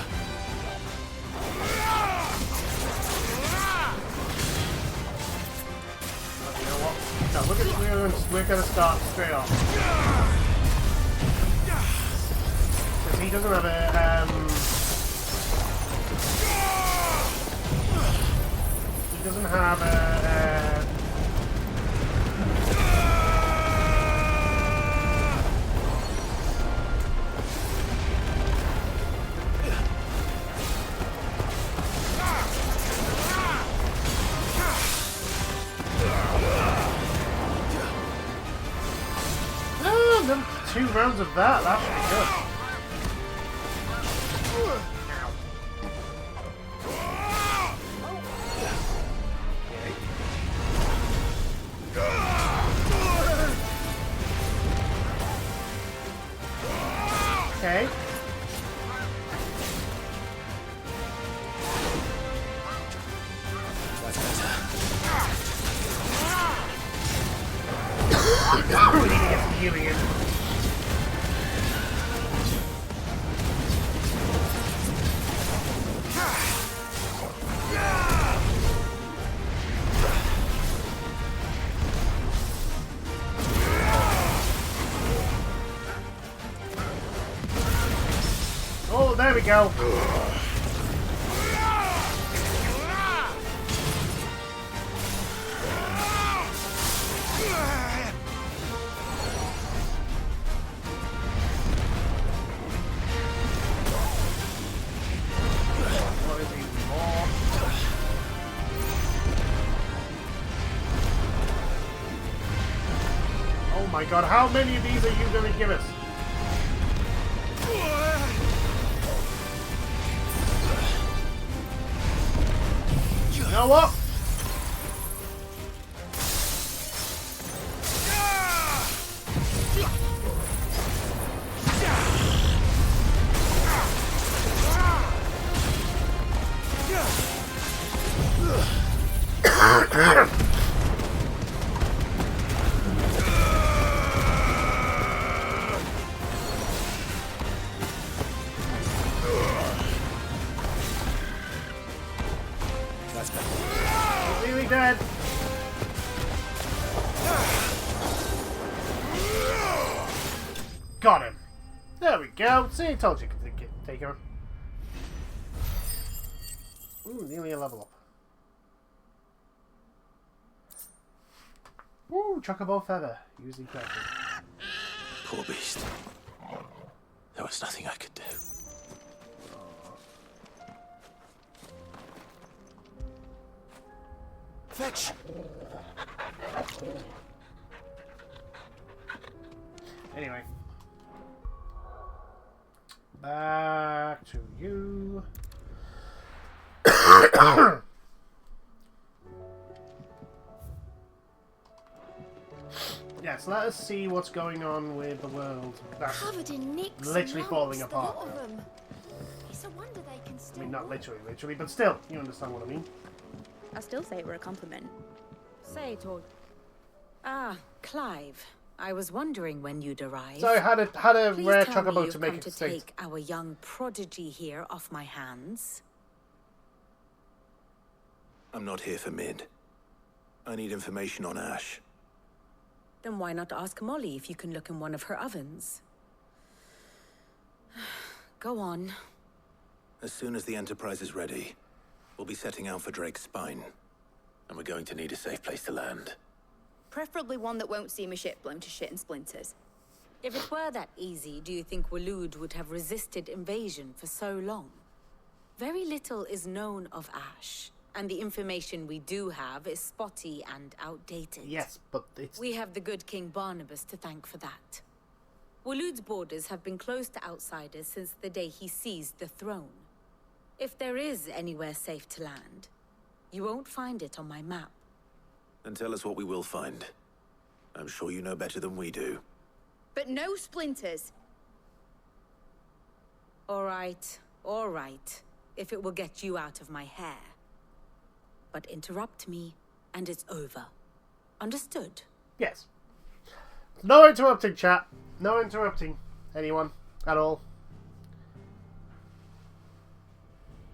know what? No, look at we're gonna start straight off. Because he doesn't have a he doesn't have a another 2 rounds of that should be good. Okay. That's better. We need to get some healing in. we go. Oh my god, how many of these are you going to give us? You know what? Really dead. Got him. There we go. See, I told you could take her. Ooh, nearly a level up. Ooh, chocobo feather. Using correctly. Poor beast. There was nothing I could do. Fetch! Anyway. Back to you. Yes, let us see what's going on with the world. That's Covered in nicks literally and falling lumps, apart. the lot of them. It's a wonder they can still I mean, not walk. literally, but still, you understand what I mean. I still say it were a compliment. Say it all. Ah, Clive. I was wondering when you'd arrive. So I had a Please rare tell me chocobo you've to make come it to state. take our young prodigy here off my hands. I'm not here for Mid. I need information on Ash. Then why not ask Molly if you can look in one of her ovens? Go on. As soon as the Enterprise is ready, we'll be setting out for Drake's Spine. And we're going to need a safe place to land. Preferably one that won't see my ship blown to shit and splinters. If it were that easy, do you think Waloed would have resisted invasion for so long? Very little is known of Ash, and the information we do have is spotty and outdated. Yes, but it's... We have the good King Barnabas to thank for that. Waloed's borders have been closed to outsiders since the day he seized the throne. If there is anywhere safe to land, you won't find it on my map. And tell us what we will find. I'm sure you know better than we do. But no splinters. All right, if it will get you out of my hair. But interrupt me, and it's over. Understood? Yes. No interrupting, chat. No interrupting anyone at all.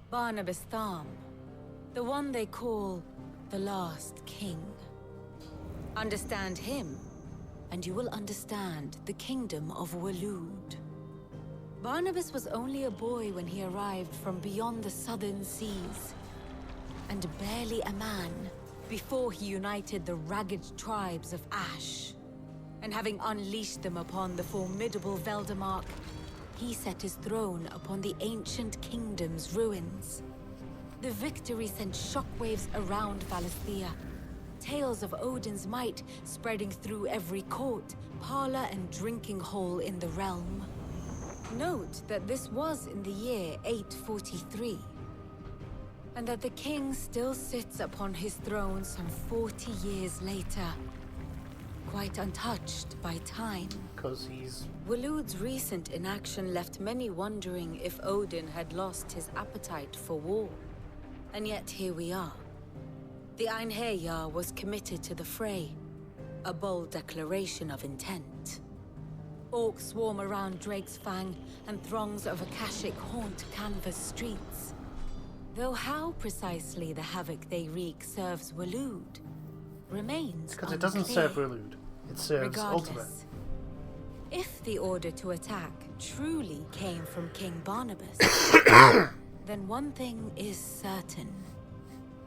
Barnabas Thom, the one they call the last king. Understand him, and you will understand the kingdom of Waloed. Barnabas was only a boy when he arrived from beyond the southern seas, and barely a man before he united the ragged tribes of Ash. And having unleashed them upon the formidable Veldemark, he set his throne upon the ancient kingdom's ruins. The victory sent shockwaves around Valisthea. Tales of Odin's might spreading through every court, parlor, and drinking hole in the realm. Note that this was in the year 843, and that the king still sits upon his throne some 40 years later, quite untouched by time. Because he's... Waloed's recent inaction left many wondering if Odin had lost his appetite for war. And yet here we are. The Einherjar was committed to the fray, a bold declaration of intent. Orcs swarm around Drake's Fang, and throngs of Akashic haunt Canvas streets. Though how precisely the havoc they wreak serves Waloed remains Because it doesn't serve Waloed. It serves Regardless, Ultimate. If the order to attack truly came from King Barnabas, then one thing is certain.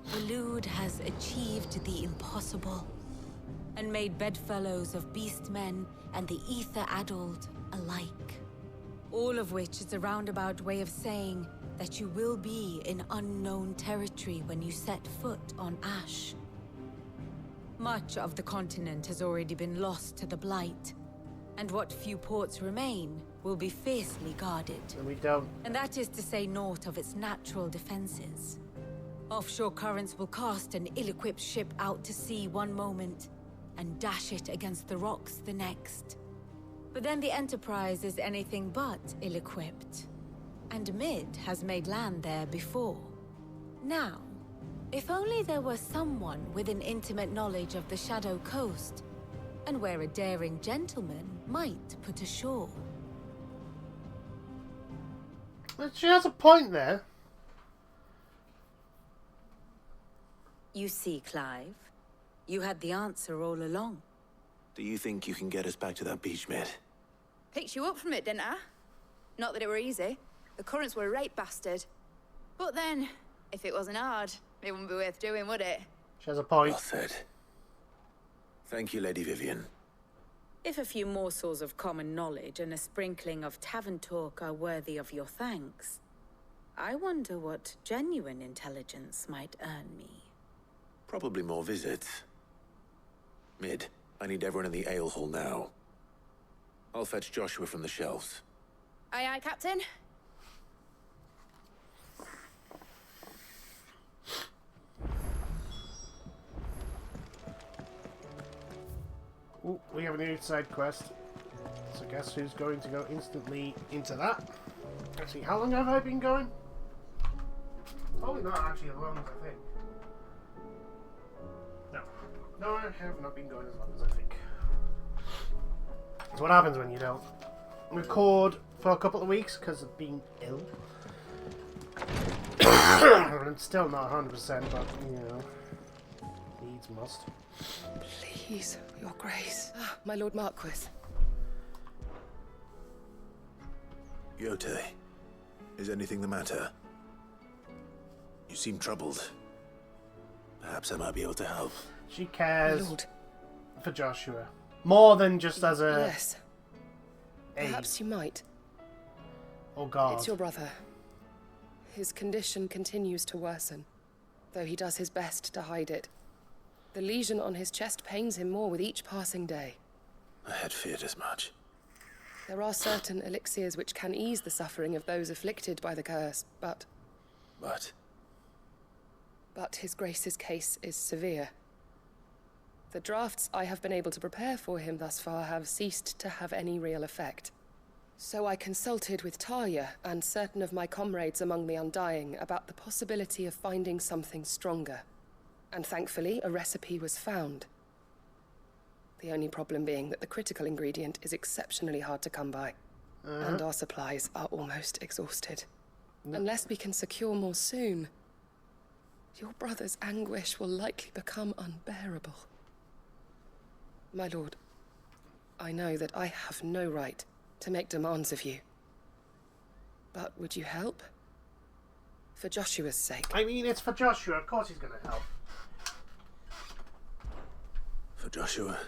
Waloed has achieved the impossible and made bedfellows of beastmen and the ether-addled alike. All of which is a roundabout way of saying that you will be in unknown territory when you set foot on Ash. Much of the continent has already been lost to the Blight, and what few ports remain will be fiercely guarded. And that is to say naught of its natural defenses. Offshore currents will cast an ill-equipped ship out to sea one moment, and dash it against the rocks the next. But then the Enterprise is anything but ill-equipped. And Mid has made land there before. Now, if only there were someone with an intimate knowledge of the Shadow Coast, and where a daring gentleman might put ashore. She has a point there. You see, Clive, you had the answer all along. Do you think you can get us back to that beach, Mid? Picked you up from it, didn't I? Not that it were easy. The currents were a right bastard. But then, if it wasn't hard, it wouldn't be worth doing, would it? She has a point. Well said. Thank you, Lady Vivian. If a few morsels of common knowledge and a sprinkling of tavern talk are worthy of your thanks, I wonder what genuine intelligence might earn me. Probably more visits. Mid, I need everyone in the ale hall now. I'll fetch Joshua from the shelves. Aye, aye, Captain. Ooh, we have a new side quest. So guess who's going to go instantly into that? Actually, how long have I been going? Probably not actually as long as I think. No. No, I have not been going as long as I think. It's what happens when you don't record for a couple of weeks because of being ill. I'm still not 100%, but, you know, needs must. Please, your grace. Ah, my Lord Marquis. Yote, is anything the matter? You seem troubled. Perhaps I might be able to help. She cares Lord. for Joshua. More than just as a... Yes. Perhaps you might. Oh God. It's your brother. His condition continues to worsen, though he does his best to hide it. The lesion on his chest pains him more with each passing day. I had feared as much. There are certain elixirs which can ease the suffering of those afflicted by the curse, but... But his grace's case is severe. The drafts I have been able to prepare for him thus far have ceased to have any real effect. So I consulted with Talia and certain of my comrades among the Undying about the possibility of finding something stronger. And thankfully, a recipe was found. The only problem being that the critical ingredient is exceptionally hard to come by. And our supplies are almost exhausted. Unless we can secure more soon, your brother's anguish will likely become unbearable. My lord, I know that I have no right to make demands of you. But would you help? For Joshua's sake. I mean, it's for Joshua. Of course he's going to help. For Joshua.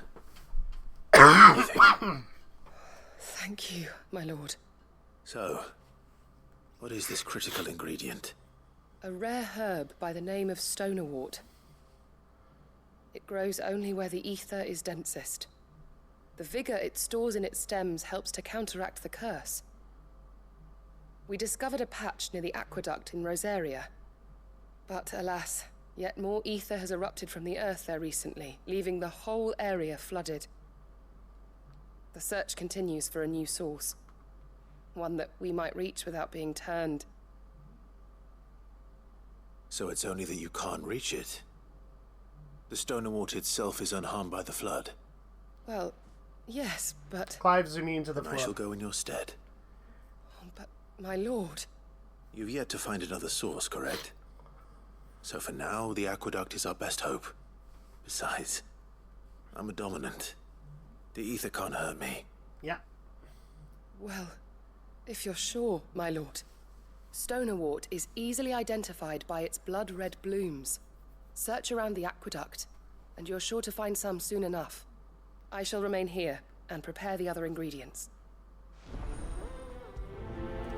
Thank you, my lord. So, what is this critical ingredient? A rare herb by the name of stonerwort. It grows only where the ether is densest. The vigor it stores in its stems helps to counteract the curse. We discovered a patch near the aqueduct in Rosaria. But alas, yet more ether has erupted from the earth there recently, leaving the whole area flooded. The search continues for a new source. One that we might reach without being turned. So it's only that you can't reach it? The Stonerwort itself is unharmed by the flood? Well, yes, but... Clive's immune to the flood. I shall go in your stead. But, my lord... You've yet to find another source, correct? So for now, the aqueduct is our best hope. Besides, I'm a dominant. The ether can't hurt me. Yeah. Well, if you're sure, my lord. Stonerwort is easily identified by its blood-red blooms. Search around the aqueduct, and you're sure to find some soon enough. I shall remain here and prepare the other ingredients.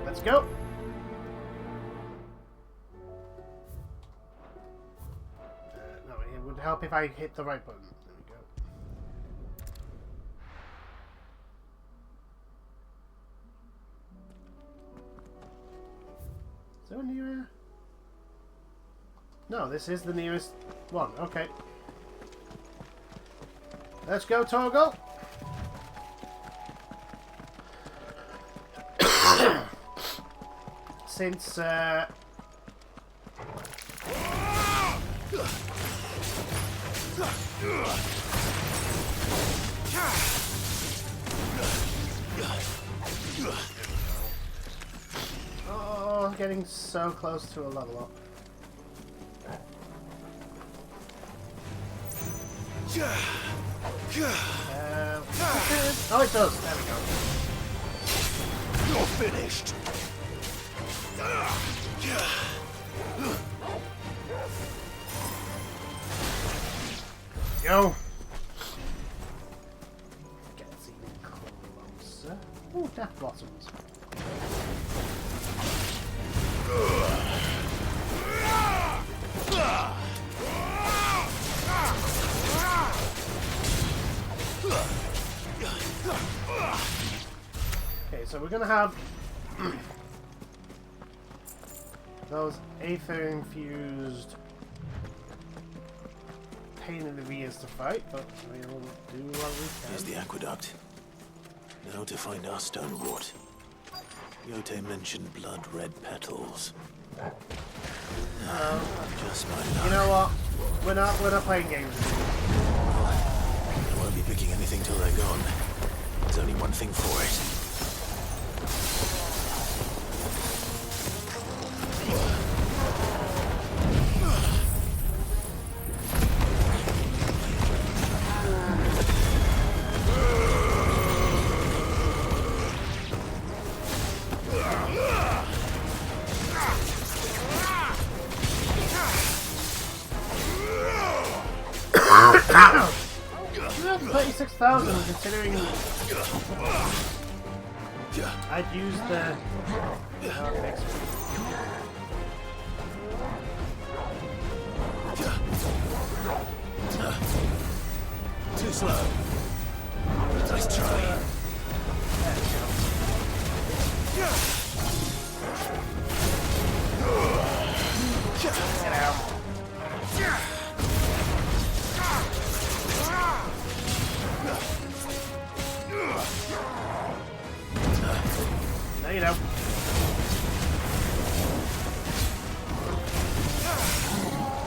Let's go. No, it would help if I hit the right button. There we go. Is there a nearer? No, this is the nearest one. Okay. Let's go, Torgal. Since oh, getting so close to a level up. Oh, it does. There we go. You're finished. Yo. Gets even closer. Ooh, death blossoms. Okay, so we're gonna have those aether infused pain in the ears to fight, but we will do what we can. Here's the aqueduct. Now to find our Stonewort. Yote mentioned blood-red petals. Just my luck. You know what? We're not playing games. I won't be picking anything till they're gone. There's only one thing for it. You have 36,000 considering I'd use the Too slow. Nice try. Get out. Now you know.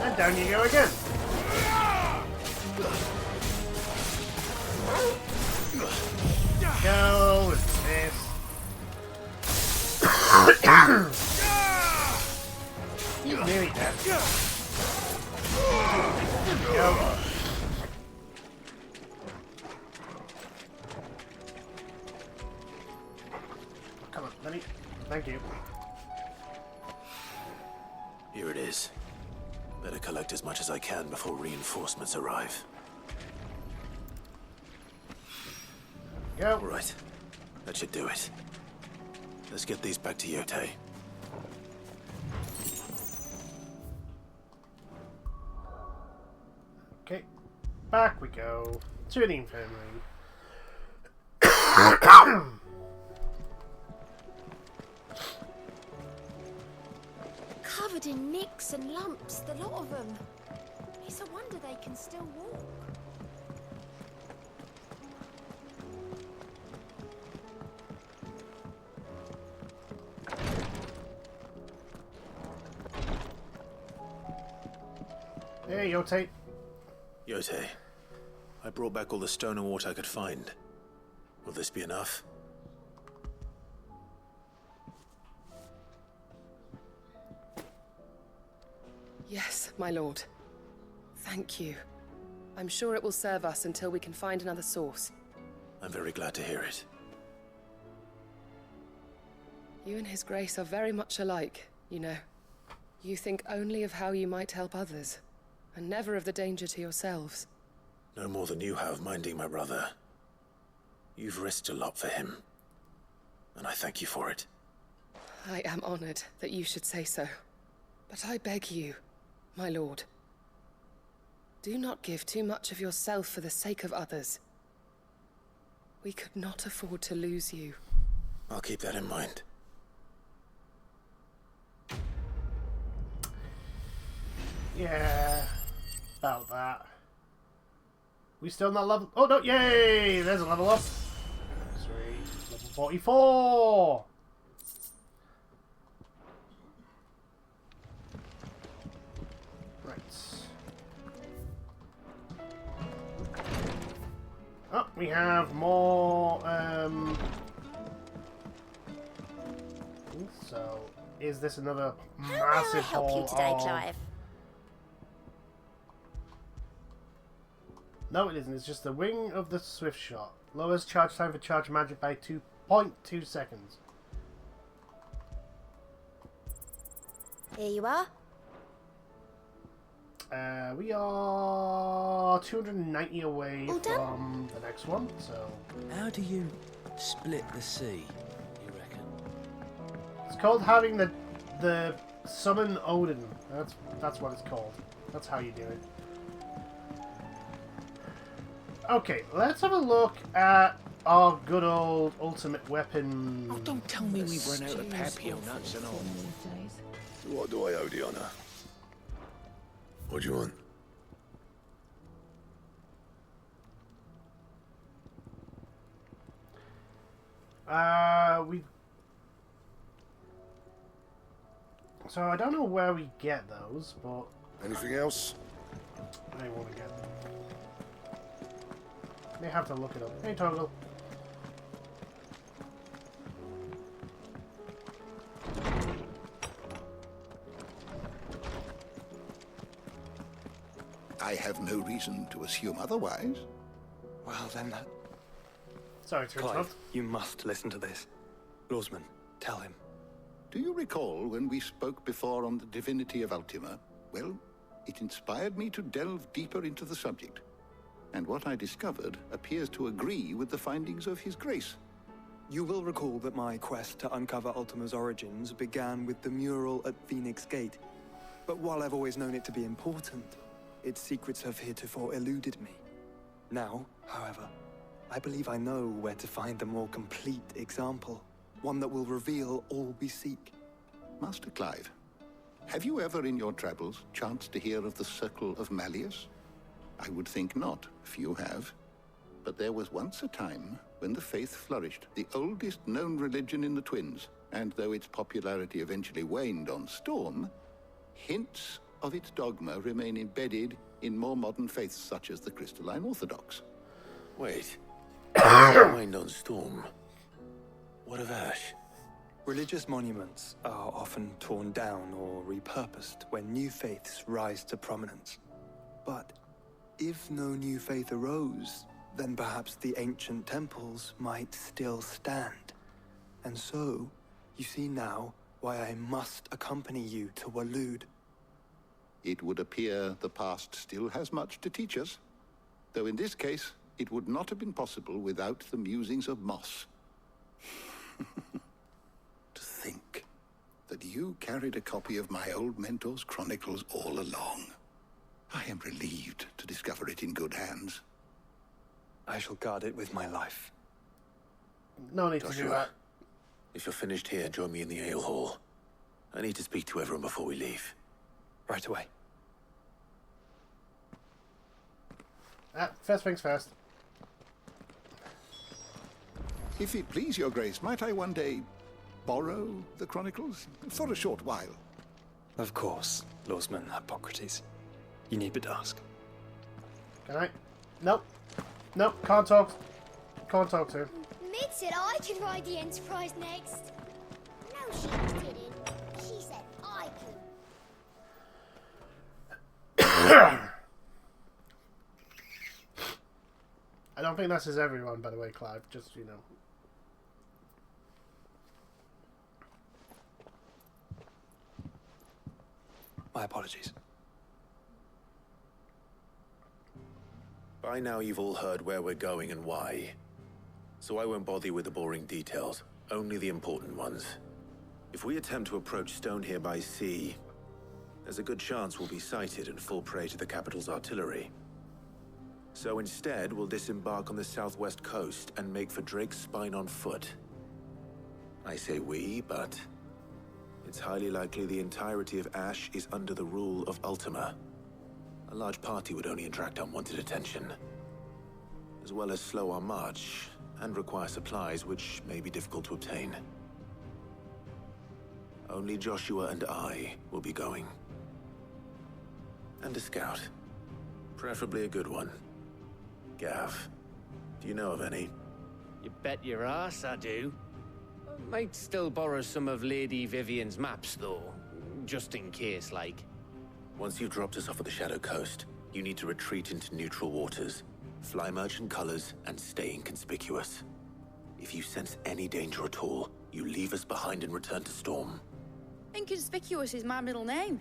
And down you go again. Go with this. He's nearly dead. Go. Come on, let me. Thank you. Here it is. Better collect as much as I can before reinforcements arrive. Go. Right. That should do it. Let's get these back to Yote. Okay. Back we go. To the infirmary. Covered in nicks and lumps, the lot of them. It's a wonder they can still walk. Hey, Yote. Yote, I brought back all the Stonewort I could find. Will this be enough? Yes, my lord. Thank you. I'm sure it will serve us until we can find another source. I'm very glad to hear it. You and His Grace are very much alike, you know. You think only of how you might help others, and never of the danger to yourselves. No more than you have minding my brother. You've risked a lot for him, and I thank you for it. I am honored that you should say so. But I beg you, my lord, do not give too much of yourself for the sake of others. We could not afford to lose you. I'll keep that in mind. Yeah, about that. We still not level... Oh, no, yay! There's a level up. Sweet. Level 44! Right. Oh, we have more, So, is this another massive How may I help you today, Clive? No, it isn't. It's just the wing of the swift shot. Lowers charge time for charge magic by 2.2 seconds. Here you are. We are 290 away from the next one, so... How do you split the sea, you reckon? It's called having the summon Odin. That's what it's called. That's how you do it. Okay, let's have a look at our good old ultimate weapon. Oh, don't tell me we've run out of papio nuts and all. What do I owe the honor? What do you want? So I don't know where we get those, but... Anything else? I want to get them. May have to look it up. Hey, Toggle. I have no reason to assume otherwise. Well, then that... Sorry to Clive, interrupt. you must listen to this. Lawsman, tell him. Do you recall when we spoke before on the divinity of Ultima? Well, it inspired me to delve deeper into the subject. And what I discovered appears to agree with the findings of His Grace. You will recall that my quest to uncover Ultima's origins began with the mural at Phoenix Gate. But while I've always known it to be important, its secrets have heretofore eluded me. Now, however, I believe I know where to find the more complete example. One that will reveal all we seek. Master Clive, have you ever in your travels chanced to hear of the Circle of Malleus? I would think not, few have. But there was once a time when the faith flourished, the oldest known religion in the Twins, and though its popularity eventually waned on Storm, hints of its dogma remain embedded in more modern faiths such as the Crystalline Orthodox. Wait. Waned on Storm? What of Ash? Religious monuments are often torn down or repurposed when new faiths rise to prominence. But if no new faith arose, then perhaps the ancient temples might still stand. And so, you see now why I must accompany you to Waloed. It would appear the past still has much to teach us, though in this case, it would not have been possible without the musings of Moss. To think that you carried a copy of my old mentor's chronicles all along. I am relieved to discover it in good hands. I shall guard it with my life. No need to do that. If you're finished here, join me in the ale hall. I need to speak to everyone before we leave. Right away. First things first. If it please your grace, might I one day borrow the chronicles? For a short while. Of course, Lawsman Hippocrates. You need but ask. Can I? Nope. Nope, can't talk. Can't talk to him. Mid said I could ride the Enterprise next. No, she didn't. She said I could. I don't think this is everyone, by the way, Clive. Just, you know. My apologies. By now you've all heard where we're going and why. So I won't bother you with the boring details, only the important ones. If we attempt to approach Stone here by sea, there's a good chance we'll be sighted and fall prey to the capital's artillery. So instead, we'll disembark on the southwest coast and make for Drake's Spine on foot. I say we, but it's highly likely the entirety of Ash is under the rule of Ultima. A large party would only attract unwanted attention, as well as slow our march and require supplies which may be difficult to obtain. Only Joshua and I will be going. And a scout. Preferably a good one. Gav, do you know of any? You bet your ass I do. I might still borrow some of Lady Vivian's maps, though. Just in case, like. Once you've dropped us off at the Shadow Coast, you need to retreat into neutral waters, fly merchant colors, and stay inconspicuous. If you sense any danger at all, you leave us behind and return to Storm. Inconspicuous is my middle name.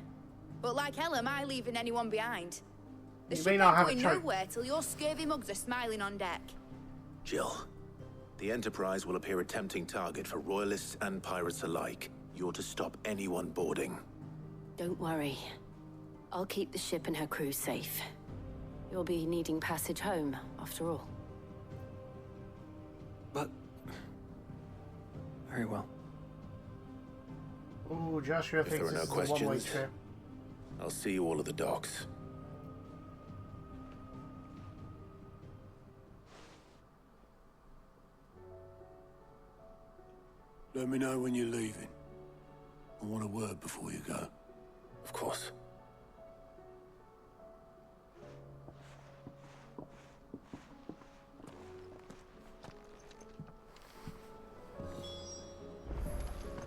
But like hell am I leaving anyone behind. The You ship may not ain't have a going choice. nowhere till your scurvy mugs are smiling on deck. Jill, the Enterprise will appear a tempting target for royalists and pirates alike. You're to stop anyone boarding. Don't worry. I'll keep the ship and her crew safe. You'll be needing passage home, after all. But... very well. Ooh, Joshua If there thinks are no this is a one-way questions, trip. I'll see you all at the docks. Let me know when you're leaving. I want a word before you go. Of course.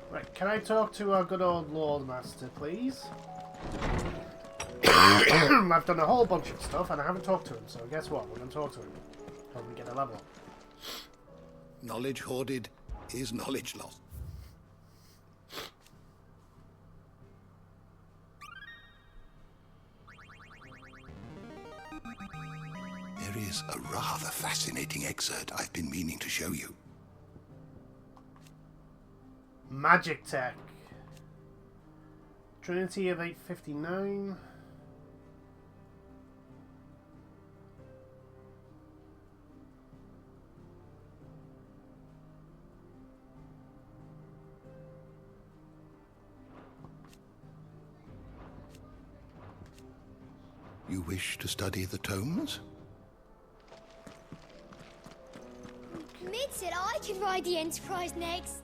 Right, can I talk to our good old Lord Master, please? I've done a whole bunch of stuff and I haven't talked to him, so guess what? We're going to talk to him. Hope we get a level up. Knowledge hoarded is knowledge lost. There is a rather fascinating excerpt I've been meaning to show you. Magic Tech. Trinity of 859. You wish to study the tomes? Mid said I could ride the Enterprise next.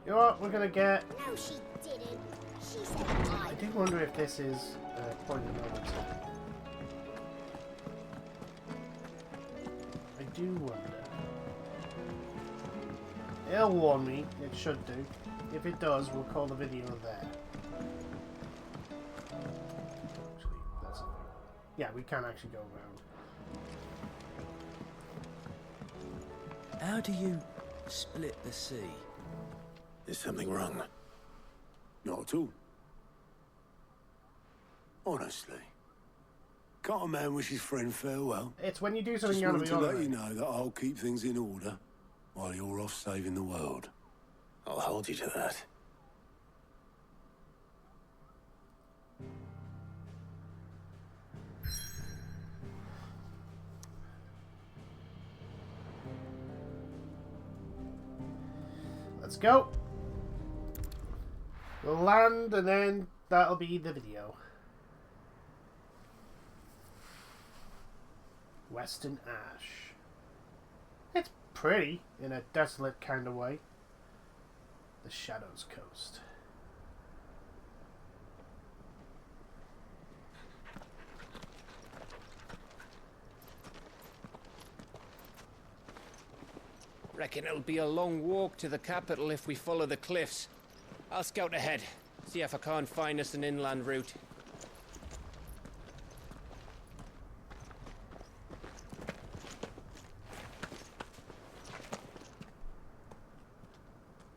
You know what? We're gonna get. No, she didn't. She said I do wonder if this is a point of no return. I do wonder. It'll warn me. It should do. If it does, we'll call the video there. Actually, that's a thing. Yeah, we can actually go around. How do you split the sea? Is something wrong? Not at all. Honestly. Can't a man wish his friend farewell? It's when you do something Just you gotta wanted be to let honest. you know that I'll keep things in order while you're off saving the world. I'll hold you to that. Let's go. We'll land and then that'll be the video. Western Ash. It's pretty in a desolate kind of way. The Shadows Coast. Reckon it'll be a long walk to the capital if we follow the cliffs. I'll scout ahead, see if I can't find us an inland route.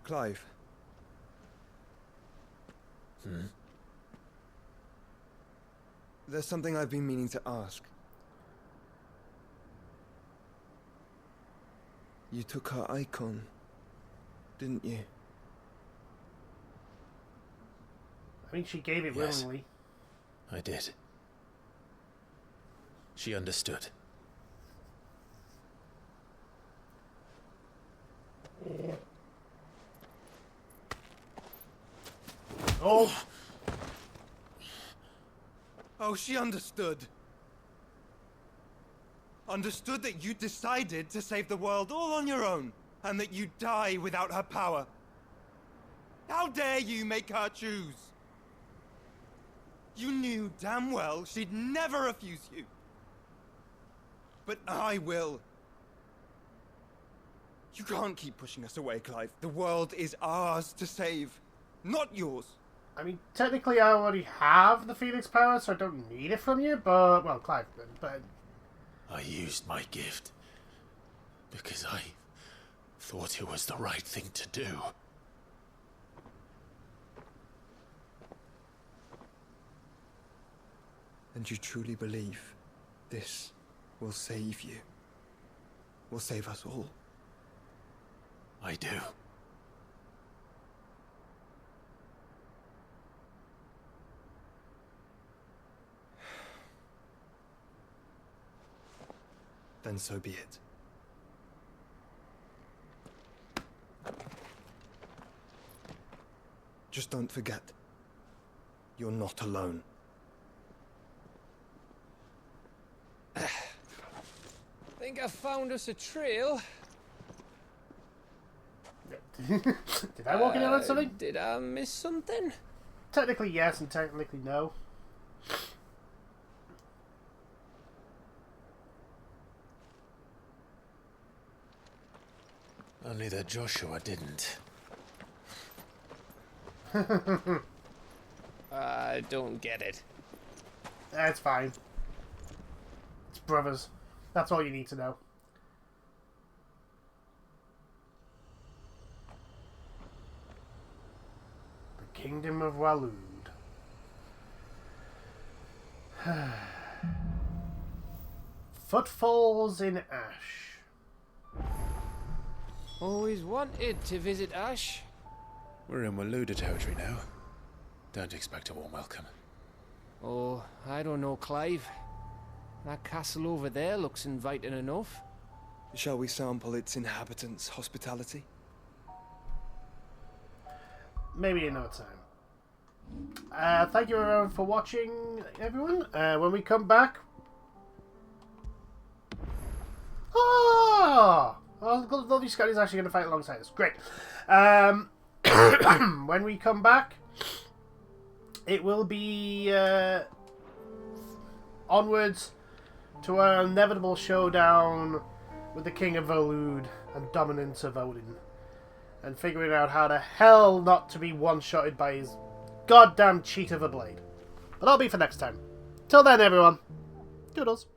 Clive. There's something I've been meaning to ask. You took her icon, didn't you? I mean, she gave it Yes. willingly. I did. She understood. Oh! Oh, she understood. Understood that you decided to save the world all on your own, and that you'd die without her power. How dare you make her choose? You knew damn well she'd never refuse you. But I will. You can't keep pushing us away, Clive. The world is ours to save, not yours. I mean, technically I already have the Phoenix power, so I don't need it from you, but... Well, Clive, but... I used my gift because I thought it was the right thing to do. And you truly believe this will save you? Will save us all? I do. Then so be it. Just don't forget, you're not alone. Think I found us a trail. Did I walk in on something? Did I miss something? Technically yes, and technically no. Only that Joshua didn't. I don't get it. That's fine. It's brothers. That's all you need to know. The Kingdom of Waloed. Footfalls in Ash. Always wanted to visit Ash. We're in Waluda territory now. Don't expect a warm welcome. Oh, I don't know, Clive. That castle over there looks inviting enough. Shall we sample its inhabitants' hospitality? Maybe another time. Thank you everyone for watching, everyone. When we come back... Oh! Lovely Scotty's actually going to fight alongside us. Great. When we come back, it will be onwards to our inevitable showdown with the King of Waloed and dominance of Odin, and figuring out how the hell not to be one-shotted by his goddamn cheat of a blade. But that'll be for next time. Till then, everyone. Toodles.